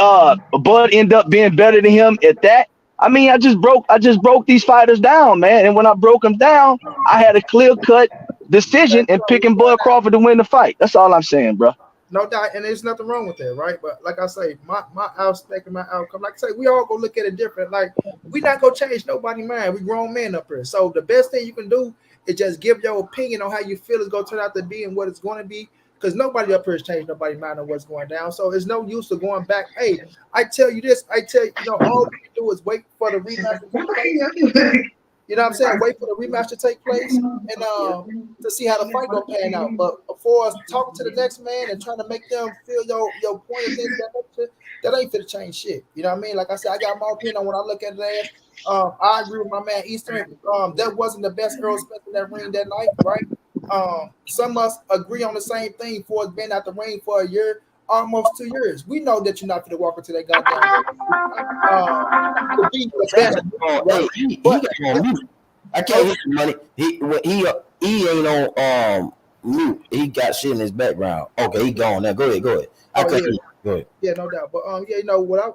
Bud ended up being better than him at that. I mean, I just broke these fighters down, man. And when I broke them down, I had a clear-cut decision in picking Bud Crawford to win the fight. That's all I'm saying, bro. No doubt, and there's nothing wrong with that, right? But like I say, my aspect and my outcome, like I say, we all gonna look at it different. Like, we not gonna change nobody's mind. We grown men up here. So the best thing you can do is just give your opinion on how you feel it's gonna turn out to be and what it's gonna be. Because nobody up here has changed nobody's mind on what's going down. So it's no use to going back. Hey, I tell you this, all you can do is wait for the rematch to take place. You know what I'm saying? Wait for the rematch to take place and to see how the fight gonna pan out. But before us talking to the next man and trying to make them feel your point of things that ain't fit to change shit. You know what I mean? Like I said, I got my opinion on when I look at it as I agree with my man Eastern. That wasn't the best Errol Spence in that ring that night, right? Some of us agree on the same thing for us being out the ring for a year, almost 2 years. We know that you're not going to walk into that goddamn to be the best. I can't hear the money. He ain't on mute. He got shit in his background. Okay, he gone now. Go ahead. I couldn't hear. Go ahead. Yeah, no doubt. But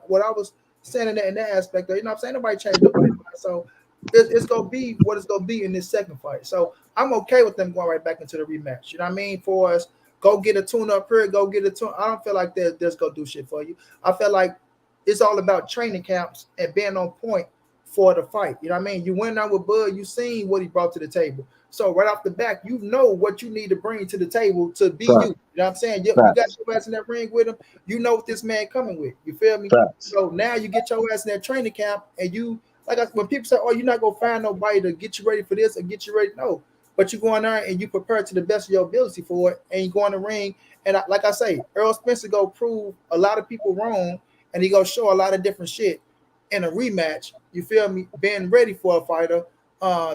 what I was saying in that aspect, you know what I'm saying? Nobody changed nobody. So it's gonna be what it's gonna be in this second fight. So I'm okay with them going right back into the rematch. You know what I mean? For us, go get a tune up here, go get a tune. I don't feel like that's gonna do shit for you. I feel like it's all about training camps and being on point for the fight. You know what I mean? You went out with Bud, you seen what he brought to the table. So right off the back, you know what you need to bring to the table to be you. You know what I'm saying? You got your ass in that ring with him. You know what this man coming with. You feel me? So now you get your ass in that training camp, and you when people say, "Oh, you're not gonna find nobody to get you ready for this or get you ready," no. But you go in there and you prepare to the best of your ability for it, and you go in the ring. And like I say, Errol Spence go prove a lot of people wrong, and he go show a lot of different shit in a rematch. You feel me? Being ready for a fighter,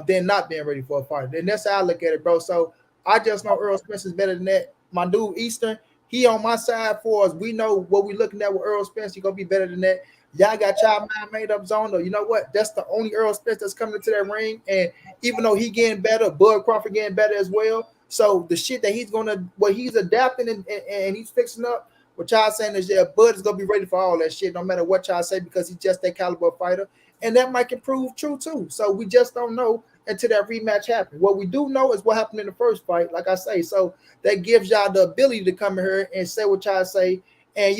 than not being ready for a fighter. And that's how I look at it, bro. So I just know Errol Spence is better than that. My dude Eastern, he on my side for us. We know what we looking at with Errol Spence. He gonna be better than that. Y'all got y'all mind made up zone though. You know what? That's the only Errol Spence that's coming into that ring. And even though he getting better, Bud Crawford getting better as well. So the shit that he's adapting and he's fixing up, what y'all saying is, yeah, Bud is gonna be ready for all that shit, no matter what y'all say, because he's just that caliber fighter. And that might can prove true too. So we just don't know until that rematch happens. What we do know is what happened in the first fight, like I say. So that gives y'all the ability to come in here and say what y'all say. And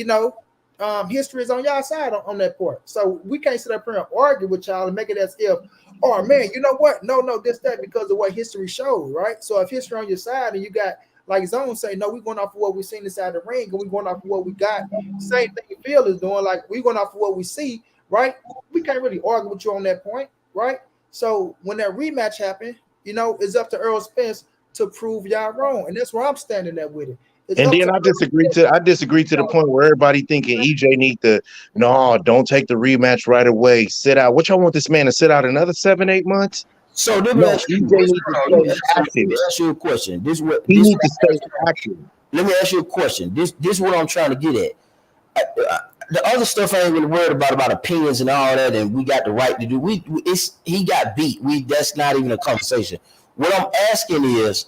history is on y'all side on that part. So we can't sit up here and argue with y'all and make it as if, oh man, you know what? No, this, that, because of what history showed, right? So if history on your side and you got, like Zone say, no, we're going off of what we've seen inside the ring, and we're going off of what we got. Same thing Phil is doing, like we're going off of what we see, right? We can't really argue with you on that point, right? So when that rematch happened, it's up to Errol Spence to prove y'all wrong. And that's where I'm standing at with it. And then I disagree to the point where everybody thinking EJ need to, no, don't take the rematch right away. Sit out. What y'all want this man to sit out another 7-8 months? So let me ask you a question. He needs to stay active. Let me ask you a question. This is what I'm trying to get at. The other stuff I ain't really worried about opinions and all that, and we got the right to do. He got beat. That's not even a conversation. What I'm asking is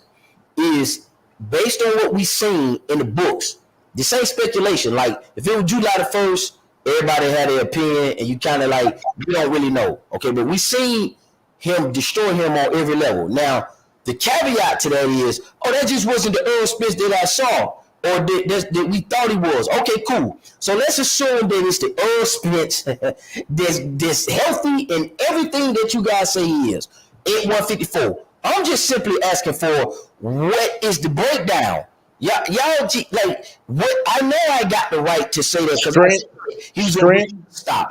based on what we seen in the books. This ain't speculation. Like if it was July the 1st, everybody had their opinion, and you kind of like you don't really know. Okay, but we seen him destroy him on every level. Now, the caveat to that is, that just wasn't the Errol Spence that I saw, or that we thought he was. Okay, cool. So let's assume that it's the Errol Spence that's healthy and everything that you guys say he is at 154. I'm just simply asking for what is the breakdown? Y'all like what? I know I got the right to say that because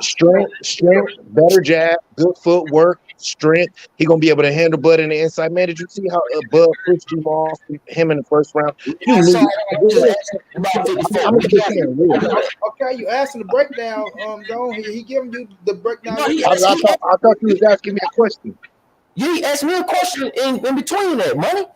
strength, better jab, good footwork, strength. He gonna be able to handle Bud in the inside. Man, did you see how Bud pushed him off him in the first round? Okay, you asking the breakdown. He giving you the breakdown. I thought you was asking me a question. You asked me a question in between that, money.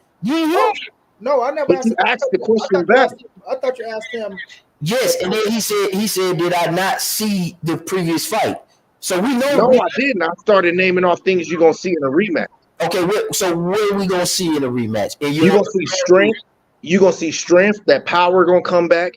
No, I never asked. You asked the question back. I thought you asked him. Yes, and then he said, did I not see the previous fight? So we know. No, I didn't. I started naming off things you're gonna see in a rematch. Okay, so what are we gonna see in a rematch? You're gonna see strength. You're gonna see strength. That power gonna come back.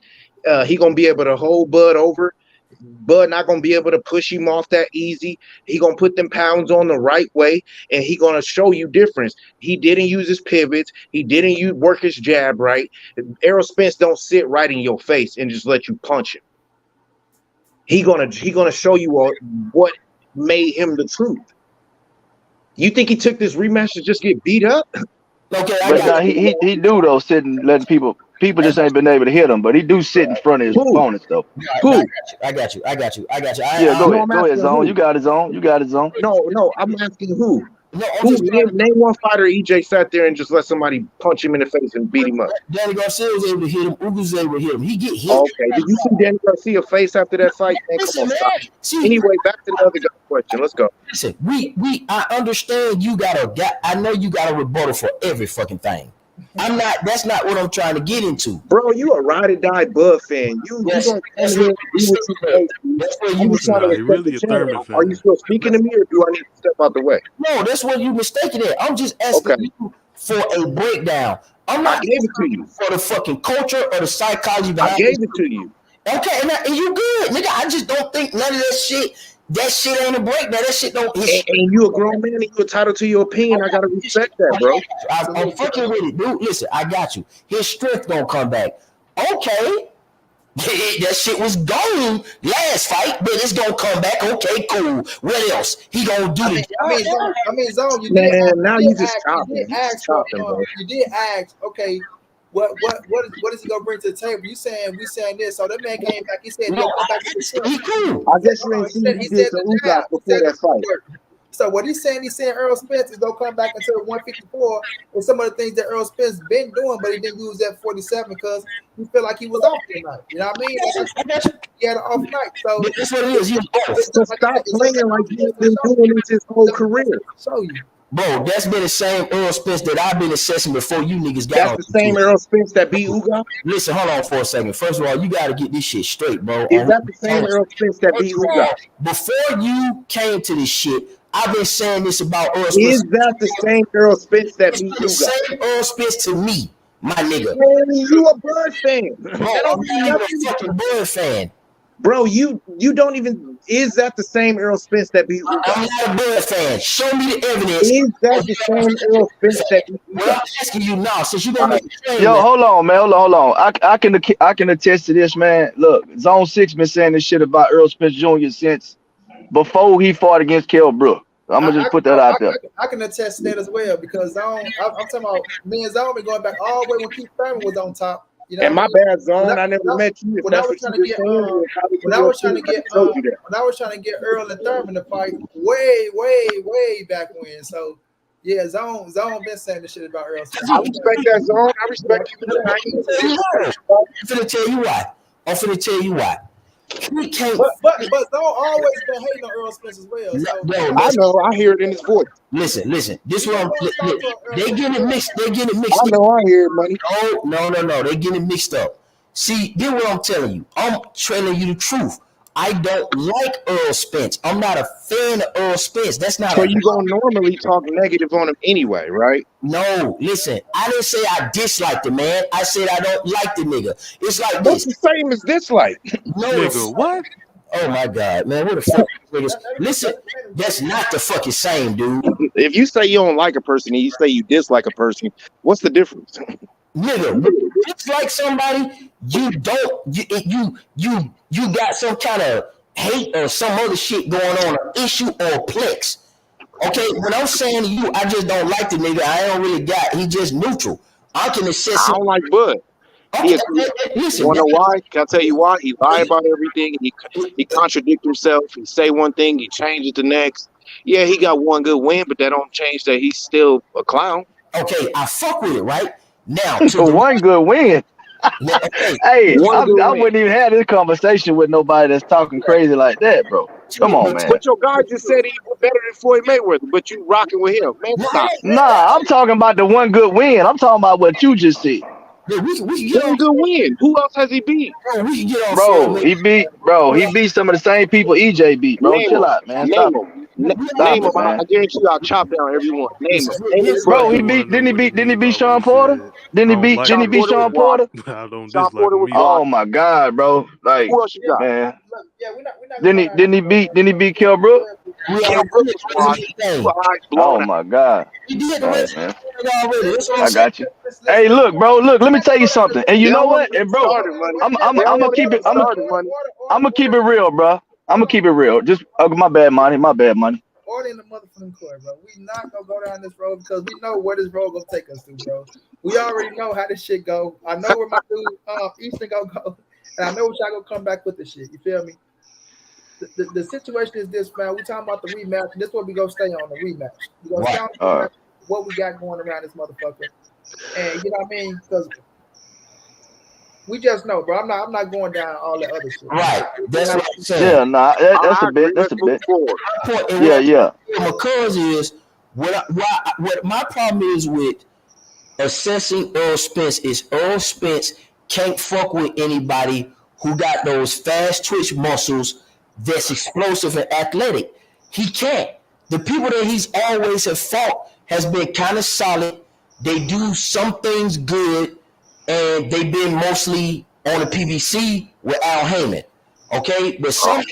He gonna be able to hold Bud over. Bud not gonna be able to push him off that easy. He gonna put them pounds on the right way, and he gonna show you difference. He didn't use his pivots. He didn't work his jab right. Errol Spence don't sit right in your face and just let you punch him. He gonna show you what made him the truth. You think he took this rematch to just get beat up? Okay, but now he do though, sitting letting people just ain't been able to hit him, but he do sit in front of his opponents though. I got you. Yeah, go ahead, Zone. You got his own. No, I'm asking who. Name one fighter EJ sat there and just let somebody punch him in the face and beat him up. Danny Garcia was able to hit him. Ugu was able to hit him. He get hit. Okay, did you see Danny Garcia face after that fight? Man, come on, stop. Anyway, back to the other question. Let's go. Listen, I understand I know you got a rebuttal for every fucking thing. That's not what I'm trying to get into. Bro, you a ride or die Bud fan. That's where you really a Thurman fan. Are you still speaking to me or do I need to step out the way? No, that's what you mistaken it. I'm just asking you for a breakdown. I'm not giving it to you for the fucking culture or the psychology behind I gave it to you. Okay, and you good, nigga. I just don't think none of that shit That shit ain't a breakdown. That shit don't. And you a grown man and you entitled to your opinion. I gotta respect that, bro. I'm fucking with it, dude. Listen, I got you. His strength gonna come back. Okay. That shit was gone last fight, but it's gonna come back. Okay, cool. What else? He gonna do Zone, you Man, did now you just talking. You did ask, okay, what is he gonna bring to the table? You saying we saying this, so that man came back. He said he'll come back to the he cool. I guess you ain't seen what he did to Ugas before that fight. So what he's saying Errol Spence is gonna come back into 154 and some of the things that Errol Spence been doing, but he didn't use that 47 because he felt like he was off tonight. You know what I mean? He had an off night. So that's what it is. So stop playing like he's been doing this his whole career. Show you. Bro, that's been the same Errol Spence that I've been assessing before you niggas got. That's the same Errol Spence that beat Ugas? Listen, hold on for a second. First of all, you got to get this shit straight, bro. Is that the same Errol Spence that beat Ugas? Before you came to this shit, I've been saying this about Errol Spence. Is that the same Errol Spence that beat Ugas? The same Errol Spence to me, my nigga. Man, you a Bird fan. Bro, I'm not even a fucking Bird fan. Bro, you don't even. Is that the same Errol Spence that beat Ugas? I'm not a Bird fan. Show me the evidence. Is that the same Errol Spence that beat Ugas? Well, I'm asking you now, since you gonna make a trade. Yo, hold on, man. Hold on. I can attest to this, man. Look, Zone 6 been saying this shit about Errol Spence Jr. since before he fought against Kell Brook. I'm gonna just put that out there. I can attest to that as well because I'm talking about me and Zone been going back all the way when Keith Thurman was on top. You know, and my bad, Zone. I never met you. When I was trying to get Errol and Thurman to fight way back when. So yeah, Zone been saying this shit about Errol. I respect that, Zone. I respect you. I'm finna tell you why. He can't. But Zone always been hating on Errol Spence as well. So. I know. I hear it in his voice. Listen. This one. They getting it mixed. I know. I hear it, money. No. They getting it mixed up. See, this what I'm telling you. I'm telling you the truth. I don't like Errol Spence. I'm not a fan of Errol Spence. That's not. So you gonna normally talk negative on him anyway, right? No, listen. I didn't say I disliked the man. I said I don't like the nigga. It's like What's this. the same as dislike? No, Nigga, what? Oh my God, man! What the fuck, niggas? Listen, that's not the fucking same, dude. If you say you don't like a person and you say you dislike a person, what's the difference? Nigga, it's like somebody you got some kind of hate or some other shit going on, an issue or plex. Okay, when I'm saying to you, I just don't like the nigga. I don't really got. He just neutral. I can assess. I don't like Bud. Okay, listen. You wanna know why? Can I tell you why? He lie about everything. He contradict himself. He say one thing, he changes the next. Yeah, he got one good win, but that don't change that he's still a clown. Okay, I fuck with it, right? Now, one good win. Hey, I wouldn't even have this conversation with nobody that's talking crazy like that, bro. Come on, man. But your guy just said he was better than Floyd Mayweather, but you rocking with him. Man, stop. Nah, I'm talking about the one good win. I'm talking about what you just said. We one good win. Who else has he beat? He beat some of the same people EJ beat, bro. Chill out, man. Stop. Name him. I guarantee you I'll chop down everyone. Name him. Bro, didn't he beat Sean Porter? Didn't he beat Sean Porter? I don't dislike him. Oh my God, bro. Like, who else you got? Man. Didn't he beat Kell Brook? Oh my God. Right, man. I got you. Hey, look, bro. Look, let me tell you something. And you know what? And bro, I'm gonna keep it. I'm gonna keep it real, bro. I'm gonna keep it real. Just my bad money. Order in the motherfucking court, bro. We not gonna go down this road because we know where this road gonna take us to, bro. We already know how this shit go. I know where my dude Easton gonna go, and I know what y'all gonna come back with the shit. You feel me? The situation is this, man. We talking about the rematch, and this is what we gonna stay on the rematch. We gonna stay on what we got going around this motherfucker, and you know what I mean? Because we just know, bro. I'm not going down all the other shit. Right. That's what I'm saying. Yeah, nah, that's a bit. That's a bit. Yeah. My cause is what my problem is with assessing Errol Spence is Errol Spence can't fuck with anybody who got those fast twitch muscles that's explosive and athletic. He can't. The people that he's always have fought has been kind of solid. They do some things good. And they've been mostly on the PBC with Al Heyman. Okay, but somebody,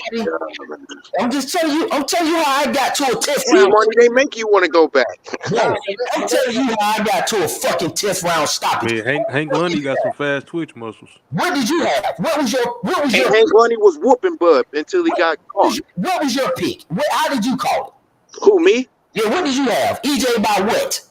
I'm telling you how I got to a 10th See, round. money, they make you want to go back. Bro, I'm telling you how I got to a fucking 10th round stoppage. Man, Hank Lundy got some fast twitch muscles. What did you have? What was your Hank Lundy was whooping Bud until he got caught. What was your pick? How did you call it? Who, me? Yeah, what did you have? EJ by what?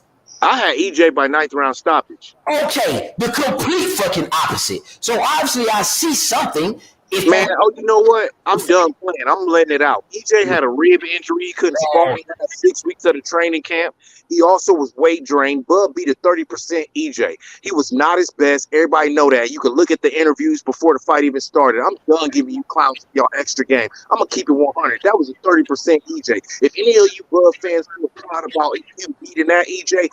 I had EJ by 9th round stoppage. Okay, the complete fucking opposite. So obviously I see something. Man, you know what? I'm done playing. I'm letting it out. EJ had a rib injury. He couldn't spar. He had 6 weeks of the training camp. He also was weight drained. Bud beat a 30% EJ. He was not his best. Everybody know that. You can look at the interviews before the fight even started. I'm done giving you clowns y'all extra game. I'm going to keep it 100. That was a 30% EJ. If any of you Bud fans feel proud about him beating that EJ,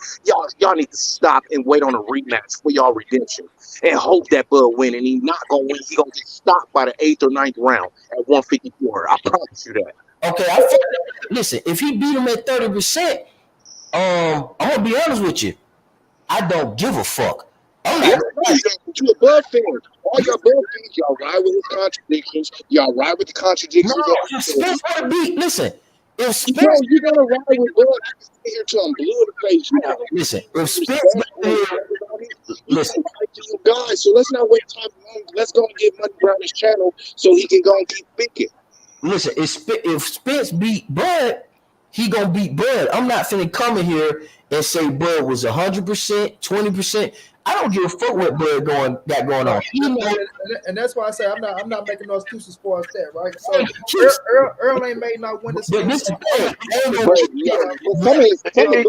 y'all need to stop and wait on a rematch for y'all redemption. And hope that Bud win. And he's not going to win. He's going to get stopped by the 8th or 9th round at 154. I promise you that. Okay, listen, if he beat him at 30%, I'm gonna be honest with you. I don't give a fuck. I'm not. You a Bud fan. All y'all Bud fans, y'all ride with his contradictions. Y'all ride with the contradictions. No, if Spence want to beat, listen. If Spence, you're gonna ride with Bud. I can sit here till I'm blue in the face. Listen, if Spence, listen, guys. So let's not waste time. Let's go and get Money Brown his channel so he can go and keep thinking. Listen, if Spence beat Bud, he gonna beat Bud. I'm not finna come in here and say Bud was 100%, 20%. I don't give a fuck what Bud going on. And that's why I say I'm not making no excuses for us that, right? So Errol ain't made no win.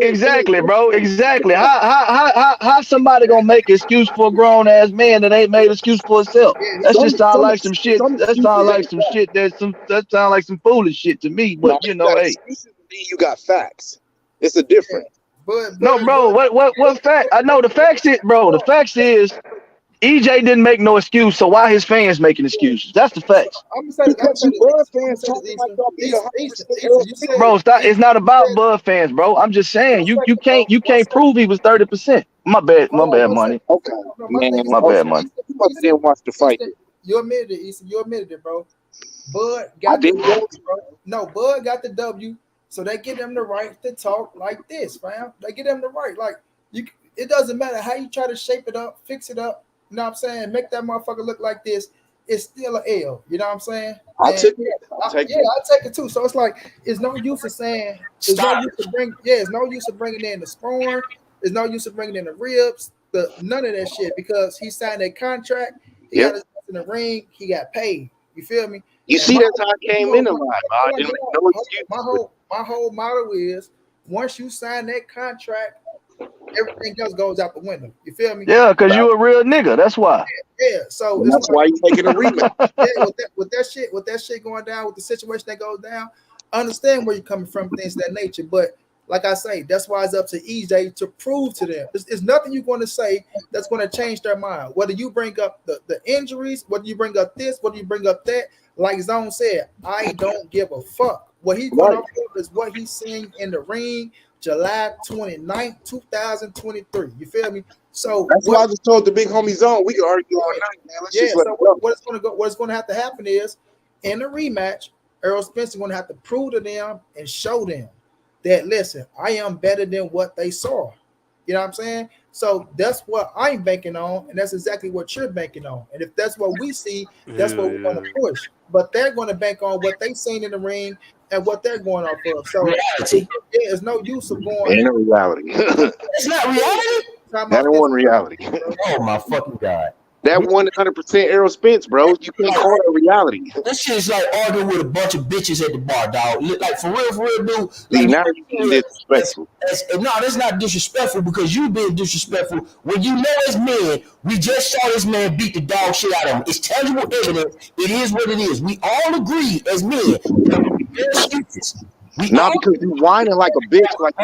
Exactly, bro. Exactly. How somebody gonna make an excuse for a grown ass man that ain't made an excuse for himself? That just sound like some shit. That sound like some shit. That sound like some foolish shit to me. But you know, hey, you got facts. It's a difference. No, bro. What fact? I know the facts is, bro. The facts is EJ didn't make no excuse, so why his fans making excuses? That's the facts. Bro, stop. It's not about Bud fans, bro. I'm just saying you can't prove he was 30%. My bad, money. Okay, man, my bad, money. You must didn't watch the fight. You admitted it, Easton. You admitted it, bro. Bud got the W, bro. No, Bud got the W. So they give them the right to talk like this, fam. They give them the right. Like you, it doesn't matter how you try to shape it up, fix it up. You know what I'm saying? Make that motherfucker look like this. It's still an L. You know what I'm saying? I'll take it too. So it's like it's no use of saying. It's no use of bringing in the scoring. There's no use of bringing in the ribs. None of that shit because he signed that contract. He got his ass in the ring. He got paid. You feel me? You see, that's how I came in alive. I didn't make no excuse. My whole motto is once you sign that contract, everything else goes out the window. You feel me? Yeah, because you a real nigga. That's why. Yeah. So that's why you making a rematch. with that shit going down, with the situation that goes down, I understand where you're coming from, things of that nature. But like I say, that's why it's up to EJ to prove to them. There's nothing you're going to say that's going to change their mind. Whether you bring up the injuries, whether you bring up this, whether you bring up that, like Zone said, I don't give a fuck. What he's going to do is what he's seeing in the ring July 29th, 2023. You feel me? So that's why I just told the big homie Zone we can argue all night, man. Let's just let it go. What's going to have to happen is in the rematch, Errol Spence is going to have to prove to them and show them that, listen, I am better than what they saw. You know what I'm saying? So that's what I'm banking on, and that's exactly what you're banking on. And if that's what we see, that's what we're going to push. But they're going to bank on what they've seen in the ring and what they're going off of. So there's no use of going. Ain't no reality. It's not reality. That one reality. Oh my fucking God. That 100% Errol Spence, bro. You can't call it reality. This shit's like arguing with a bunch of bitches at the bar, dog. Like for real, dude. Like, now you're being disrespectful. No, that's not disrespectful because you being disrespectful. When you know as men, we just saw this man beat the dog shit out of him. It's tangible evidence. It is what it is. We all agree as men. Not because you whining like a bitch, like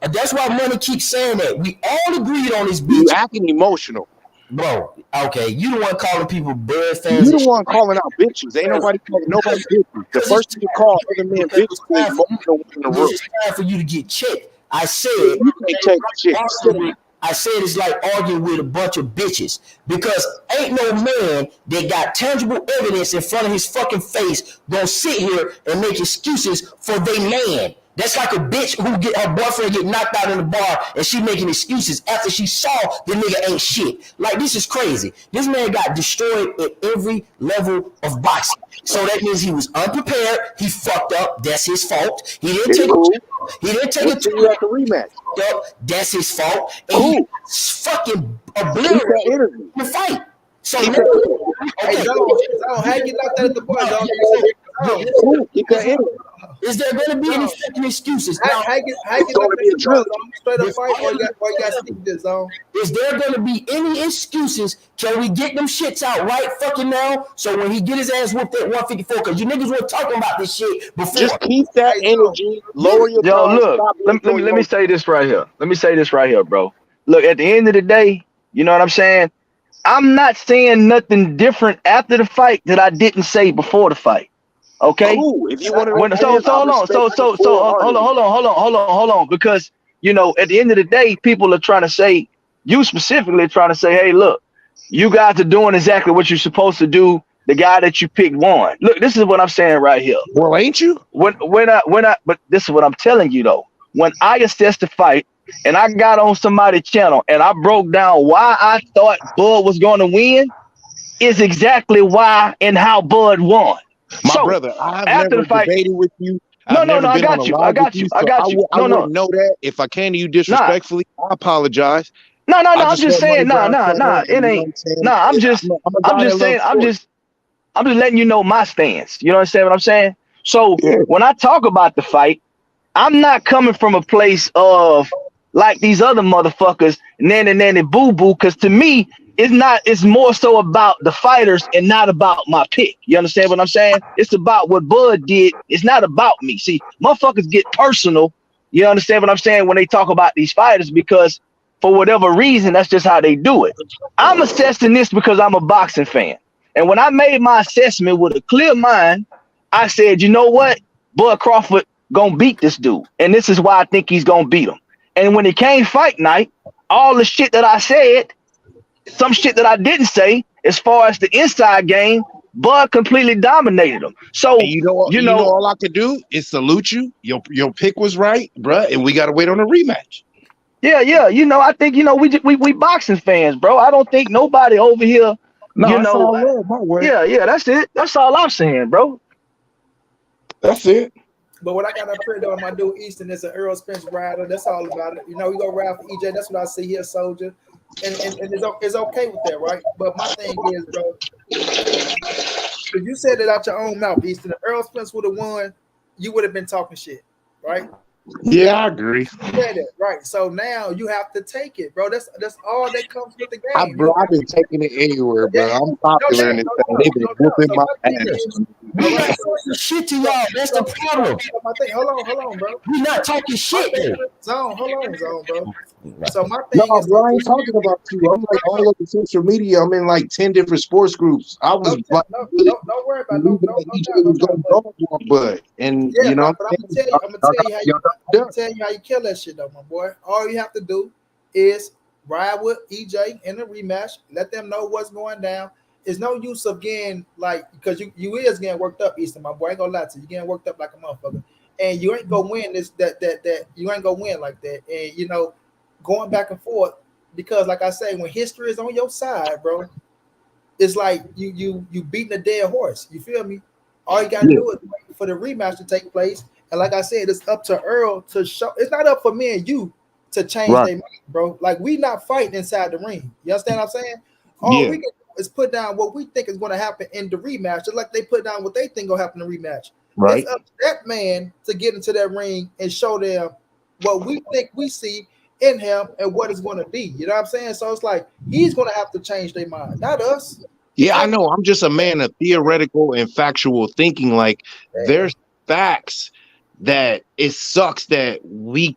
that's why money keeps saying that. We all agreed on this bitch. You acting emotional. Bro, okay, you the one calling people Bud fans. You the one calling out bitches. Ain't nobody calling nobody bitches. The first thing you call other men bitches is emotional in the room. It's time for you to get checked. I said you can't check shit. I said it's like arguing with a bunch of bitches because ain't no man that got tangible evidence in front of his fucking face gonna sit here and make excuses for they man. That's like a bitch who get her boyfriend get knocked out in the bar and she making excuses after she saw the nigga ain't shit. Like, this is crazy. This man got destroyed at every level of boxing. So that means he was unprepared. He fucked up. That's his fault. He didn't take it You have to rematch. up. That's his fault. And Cool. he fucking Keep that obliterated energy. the fight. So Keep now, that Hey, okay, Zone, how you get knocked out at the bar, Zone? Cool. Keep that energy. is there going to be any fucking excuses? Now, How you get knocked out at the bar, Zone? Straight up fight, or you got stick this, Zone? is there going to be any excuses? Can we get them shits out right fucking now? So when he get his ass whooped at 154, because you niggas were talking about this shit before. Just keep that energy. Lower your Yo, tone. look, Stop let me say this right here. Let me say this right here, bro. Look, at the end of the day, you know what I'm saying? I'm not saying nothing different after the fight that I didn't say before the fight. Okay? Cool. If you want to, hold on. Because, you know, at the end of the day, people are trying to say, you specifically trying to say, hey, look, you guys are doing exactly what you're supposed to do. The guy that you picked won. Look, this is what I'm saying right here. Well, ain't you? But this is what I'm telling you though. When I assessed the fight and I got on somebody's channel and I broke down why I thought Bud was going to win, is exactly why and how Bud won. My brother, I've after never the fight, debated with you. No, I've never I been got on a you. live I got with you. so I wouldn't know that. If I came to you disrespectfully, I apologize. I'm just saying, it ain't. I'm just letting you know my stance. You understand what I'm saying? So when I talk about the fight, I'm not coming from a place of like these other motherfuckers, nanny boo boo, because to me, it's more so about the fighters and not about my pick. You understand what I'm saying? It's about what Bud did. It's not about me. See, motherfuckers get personal. You understand what I'm saying when they talk about these fighters, because for whatever reason, that's just how they do it. I'm assessing this because I'm a boxing fan. And when I made my assessment with a clear mind, I said, you know what? Bud Crawford gonna beat this dude. And this is why I think he's gonna beat him. And when it came fight night, all the shit that I said, some shit that I didn't say, as far as the inside game, Bud completely dominated him. So and you know, all I could do is salute you. Your pick was right, bruh, and we gotta wait on a rematch. Yeah. You know, I think, you know, we boxing fans, bro. I don't think nobody over here, No, that's all love, my word. Yeah, that's it. That's all I'm saying, bro. That's it. But what I got up here though, my dude Easton is an Errol Spence rider. That's all about it. You know, we go ride for EJ. That's what I see here, soldier. And it's okay with that, right? But my thing is, bro, if you said it out your own mouth, Easton, if Errol Spence would have won, you would have been talking shit, right? Yeah, I agree. You said it, right? So now you have to take it, bro. That's all that comes with the game. I've been taking it anywhere, bro. I'm popular in this thing. They've been whooping my ass. Shit to y'all. That's the problem. Hold on, bro. We not talking shit here. Hold on, bro. So my thing No, is, bro, I ain't talking about you. I'm like all over social media. I'm in like 10 different sports groups. I was don't worry about it. But and yeah, you know, but I'm gonna tell you how you kill that shit though, my boy. All you have to do is ride with EJ in the rematch. Let them know what's going down. It's no use of getting like, because you is getting worked up, Easton, my boy. I ain't gonna lie to you. You getting worked up like a motherfucker, and you ain't gonna win this. That you ain't gonna win like that. And you know, going back and forth, because like I say, when history is on your side, bro, it's like you beating a dead horse. You feel me? All you gotta do is wait for the rematch to take place. And like I said, it's up to Earl to show. It's not up for me and you to change their mind, bro. Like, we not fighting inside the ring. You understand what I'm saying? All we can do is put down what we think is going to happen in the rematch, just like they put down what they think will happen in the rematch. Right. It's up to that man to get into that ring and show them what we think we see in him and what it's going to be. You know what I'm saying? So it's like he's going to have to change their mind, not us. Yeah, I know. I'm just a man of theoretical and factual thinking. Like, there's facts that it sucks that we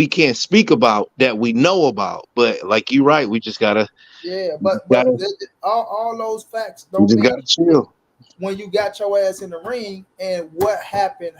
can't speak about, that we know about. But like you're right, we just gotta but all those facts don't gotta chill. When you got your ass in the ring and what happened.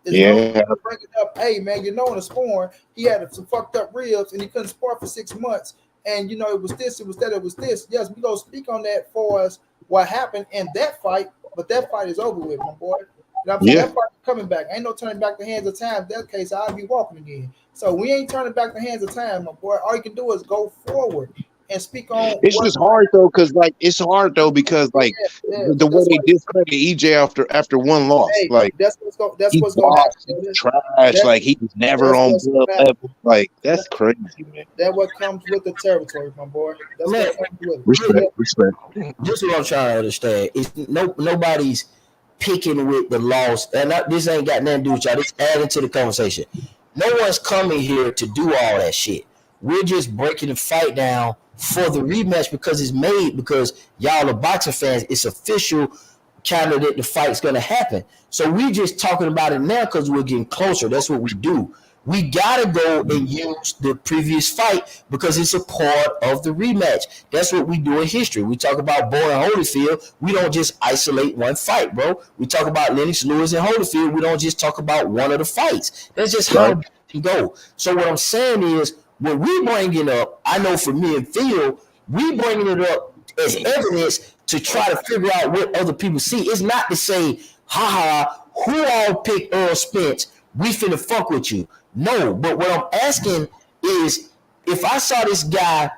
It's Yeah. no bringing up, hey man, in the sparring, he had some fucked up ribs and he couldn't spar for 6 months. And it was this, it was that, it was this. Yes, we gonna speak on that for us what happened in that fight, but that fight is over with, my boy. You know what I'm saying? Yeah. That fight is coming back. Ain't no turning back the hands of time. In that case, I'll be walking again. So we ain't turning back the hands of time, my boy. All you can do is go forward and speak on It's just hard though, because like the way they discredit EJ after one loss, hey, like that's what's going to lost, happen. he's trash, like he was never that's on what's blood gonna happen. level. Like that's crazy, man. That's what comes with the territory, my boy. That's Man, what comes with it. Respect. Just what I'm trying to understand is nobody's picking with the loss, and this ain't got nothing to do with y'all. This adding to the conversation. No one's coming here to do all that shit. We're just breaking the fight down for the rematch because it's made, because y'all are boxing fans. It's official, kind of that the fight's gonna happen. So we just talking about it now because we're getting closer. That's what we do. We gotta go and use the previous fight because it's a part of the rematch. That's what we do in history. We talk about Boy and Holyfield. We don't just isolate one fight, bro. We talk about Lennox Lewis and Holyfield. We don't just talk about one of the fights. That's just how it go. So what I'm saying is, when we bring it up, I know for me and Phil, we bringing it up as evidence to try to figure out what other people see. It's not to say, who all picked Errol Spence? We finna fuck with you. No, but what I'm asking is, if I saw this guy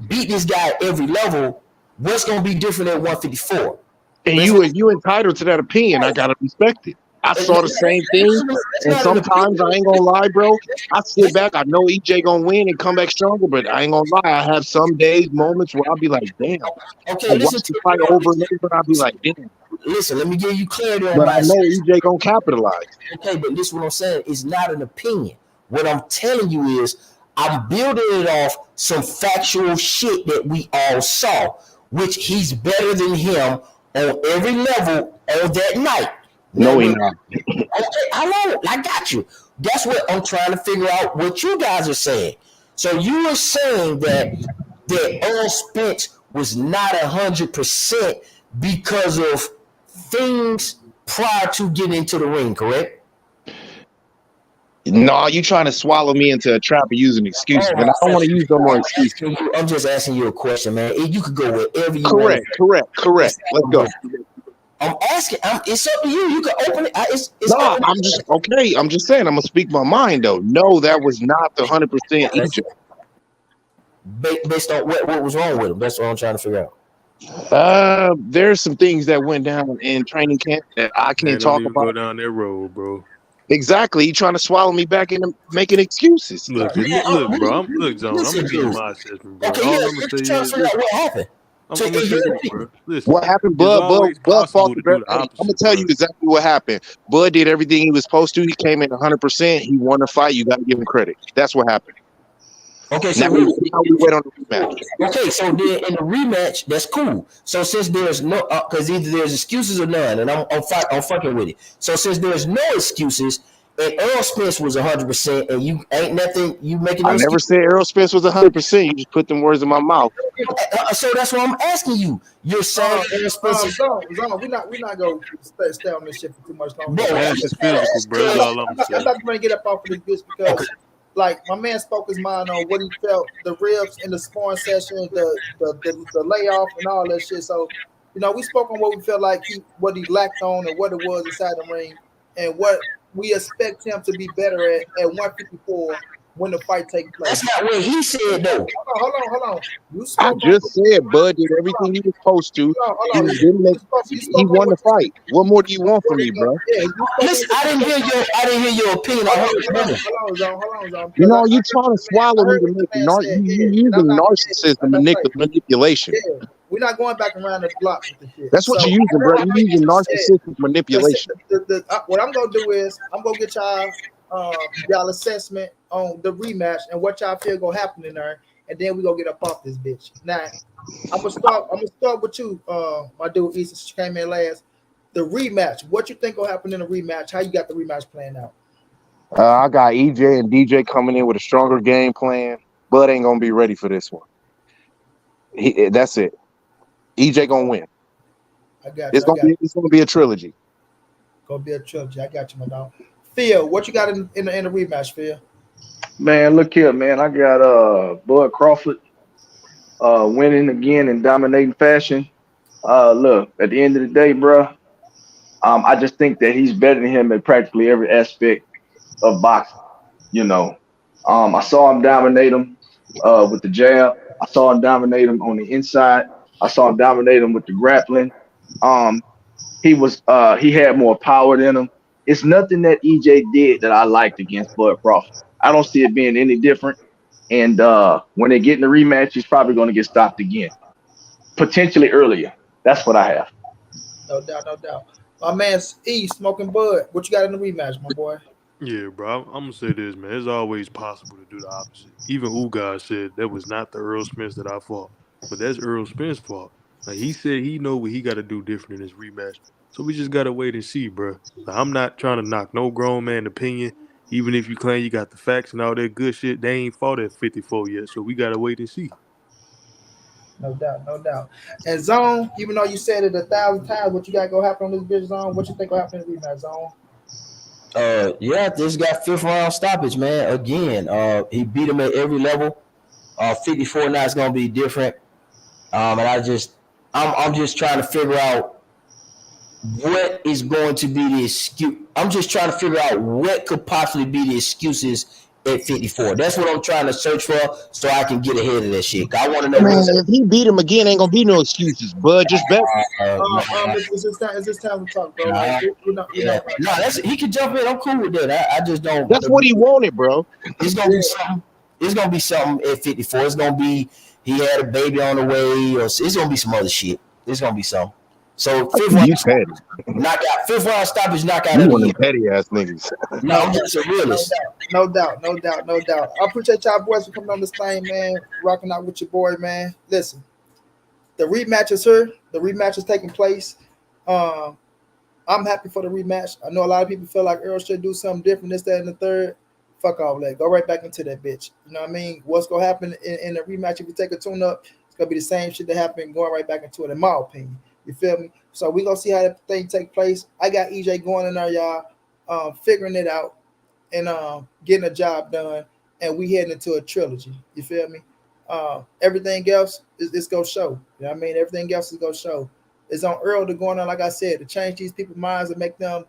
beat this guy at every level, what's gonna be different at 154? And you entitled to that opinion. I gotta respect it. I saw the same thing, and sometimes I ain't gonna lie, bro. I sit back, I know EJ gonna win and come back stronger, but I ain't gonna lie. I have some days, moments where I'll be like, damn. Okay, I watch the fight over and over, and I'll be like, damn. Listen, let me give you clarity on But my I know EJ gonna capitalize. Okay, but this is what I'm saying. It's not an opinion. What I'm telling you is, I'm building it off some factual shit that we all saw, which he's better than him on every level on that night. No, he not. Okay, I got you. That's what I'm trying to figure out what you guys are saying. So you were saying that Errol Spence was not 100% because of things prior to getting into the ring, correct? No, you trying to swallow me into a trap and using excuses, and I don't want to use no more excuses. I'm just asking you a question, man. You could go wherever you want. Correct. Let's go. I'm asking. It's up to you. You can open it. No, I'm just okay. I'm just saying. I'm gonna speak my mind though. No, that was not the 100% EJ. Based on what was wrong with him. That's what I'm trying to figure out. There's some things that went down in training camp that I can't talk about. Go down that road, bro. Exactly. He trying to swallow me back into making excuses. Look, bro. John. I'm gonna give you my assessment, bro. Okay, all I'm gonna say is, what happened. I'm gonna tell you, bro. Listen, what happened? Bud fought the best. I'm gonna tell you exactly what happened. Bud did everything he was supposed to. He came in 100%. He won the fight. You got to give him credit. That's what happened. Okay, so now we wait on the rematch. Okay, so then in the rematch, that's cool. So since there's no, because either there's excuses or none, and I'm fucking with it. So since there's no excuses, and Errol Spence was 100%, and you ain't nothing, you making no I never said Errol Spence was 100%. You just put them words in my mouth. So that's what I'm asking you. You're saying Errol Spence. We're not gonna stay on this shit for too much longer. It's physical, bro. That's all I'm saying. I'm not gonna get up off of this bitch because. Like my man spoke his mind on what he felt, the ribs in the sparring session, the layoff and all that shit. So, we spoke on what we felt like what he lacked on and what it was inside the ring, and what we expect him to be better at 154 when the fight takes place. That's not what he said though. Hold on. I just said Bud did everything he was supposed to. He won the fight. What more do you want from me, bro? Listen, I didn't hear your opinion. Hold on. You trying to swallow me to make you using narcissism manipulation. Yeah, we're not going back around the block with the shit. That's what you're using, bro. You're using narcissistic manipulation. What I'm gonna do is I'm gonna get y'all assessment on the rematch and what y'all feel gonna happen in there, and then we gonna get up off this bitch. Now, I'm gonna start with you, my dude Easton. She came in last. The rematch. What you think gonna happen in the rematch? How you got the rematch playing out? I got EJ and DJ coming in with a stronger game plan. Bud ain't gonna be ready for this one. That's it. EJ gonna win. I got you. It's gonna be a trilogy. Gonna be a trilogy. I got you, my dog. Phil, what you got in the rematch, Phil? Man, look here, man. I got Bud Crawford winning again in dominating fashion. Look, at the end of the day, bro, I just think that he's better than him in practically every aspect of boxing. You know, I saw him dominate him with the jab. I saw him dominate him on the inside. I saw him dominate him with the grappling. Um, he had more power than him. It's nothing that EJ did that I liked against Bud Crawford. I don't see it being any different. And when they get in the rematch, he's probably going to get stopped again, potentially earlier. That's what I have. No doubt, no doubt. My man E smoking Bud. What you got in the rematch, my boy? Yeah, bro. I'm gonna say this, man. It's always possible to do the opposite. Even Ugas said that was not the Earl Spence that I fought, but that's Earl Spence's fault. Like he said, he know what he got to do different in his rematch. So we just gotta wait and see, bro. Like, I'm not trying to knock no grown man opinion. Even if you claim you got the facts and all that good shit, they ain't fought at 54 yet. So we gotta wait and see. No doubt, no doubt. And Zone, even though you said it 1,000 times, what you got to go happen on this bitch, Zone? What you think will happen in the rematch, Zone? Yeah, this got fifth round stoppage, man. Again, he beat him at every level. 54 now is gonna be different. And I'm just trying to figure out what is going to be the excuse. I'm just trying to figure out what could possibly be the excuses at 54. That's what I'm trying to search for, so I can get ahead of that shit. I want to know Man, what's. if he beat him again, ain't gonna be no excuses, bud. Just bet. It's this time to talk, bro. Like, He can jump in. I'm cool with that. I just don't. That's what he wanted, bro. It's gonna be something. It's gonna be something at 54. It's gonna be he had a baby on the way, or it's gonna be some other shit. It's gonna be something. So fifth round You petty. knockout. Fifth round stoppage knockout You of the one of year. them petty ass niggas. No, I'm just a realist. No doubt. I appreciate y'all boys for coming on this thing, man. Rocking out with your boy, man. Listen, the rematch is here. The rematch is taking place. I'm happy for the rematch. I know a lot of people feel like Errol should do something different, this, that, and the third. Fuck all that. Go right back into that bitch. You know what I mean? What's gonna happen in the rematch if you take a tune up? It's gonna be the same shit that happened going right back into it, in my opinion. You feel me? So we gonna see how that thing take place. I got EJ going in there, y'all, figuring it out and getting a job done, and we heading into a trilogy. You feel me? Everything else is gonna show. You know what I mean? Everything else is gonna show. It's on Earl to go on, like I said, to change these people's minds and make them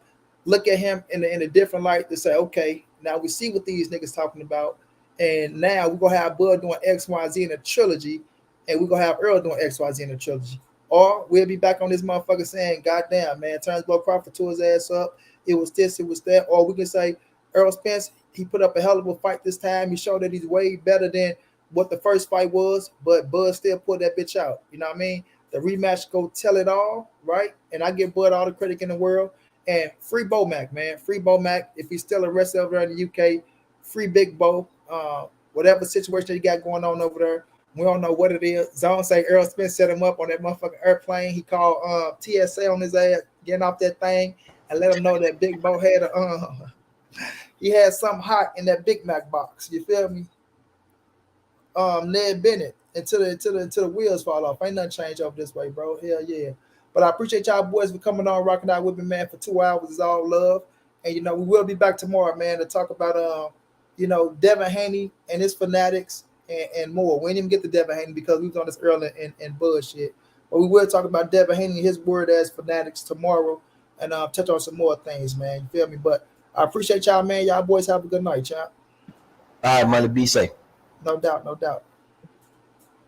look at him in a different light to say, okay, now we see what these niggas talking about, and now we're gonna have Bud doing X, Y, Z in a trilogy, and we're gonna have Earl doing X, Y, Z in a trilogy. Or we'll be back on this motherfucker saying, God damn, man, Terence Bud Crawford tore his ass up. It was this, it was that. Or we can say Errol Spence, he put up a hell of a fight this time. He showed that he's way better than what the first fight was, but Bud still pulled that bitch out. You know what I mean? The rematch go tell it all, right? And I give Bud all the credit in the world. And free Bo Mac, man. Free Bo Mac. If he's still arrested over there in the UK, free Big Bo. Whatever situation he got going on over there, we don't know what it is. Zone say Errol Spence set him up on that motherfucking airplane. He called TSA on his ass, getting off that thing, and let him know that Big Bo had he had something hot in that Big Mac box. You feel me? Ned Bennett until the wheels fall off. Ain't nothing changed up this way, bro. Hell yeah. But I appreciate y'all boys for coming on, rocking out with me, man, for 2 hours. It's all love. And, you know, we will be back tomorrow, man, to talk about, Devin Haney and his Fanatics and more. We didn't even get to Devin Haney because we was on this early and bullshit. But we will talk about Devin Haney and his word as Fanatics tomorrow and touch on some more things, man. You feel me? But I appreciate y'all, man. Y'all boys have a good night, y'all. All right, money, be safe. No doubt.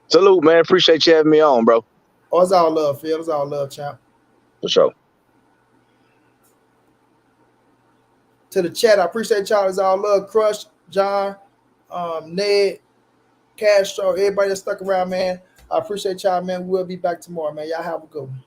Salute, man. Appreciate you having me on, bro. Oh, it's all love, Phil. It's all love, champ. For sure. To the chat, I appreciate y'all. It's all love. Crush, John, Ned, Castro, everybody that stuck around, man. I appreciate y'all, man. We'll be back tomorrow, man. Y'all have a good one.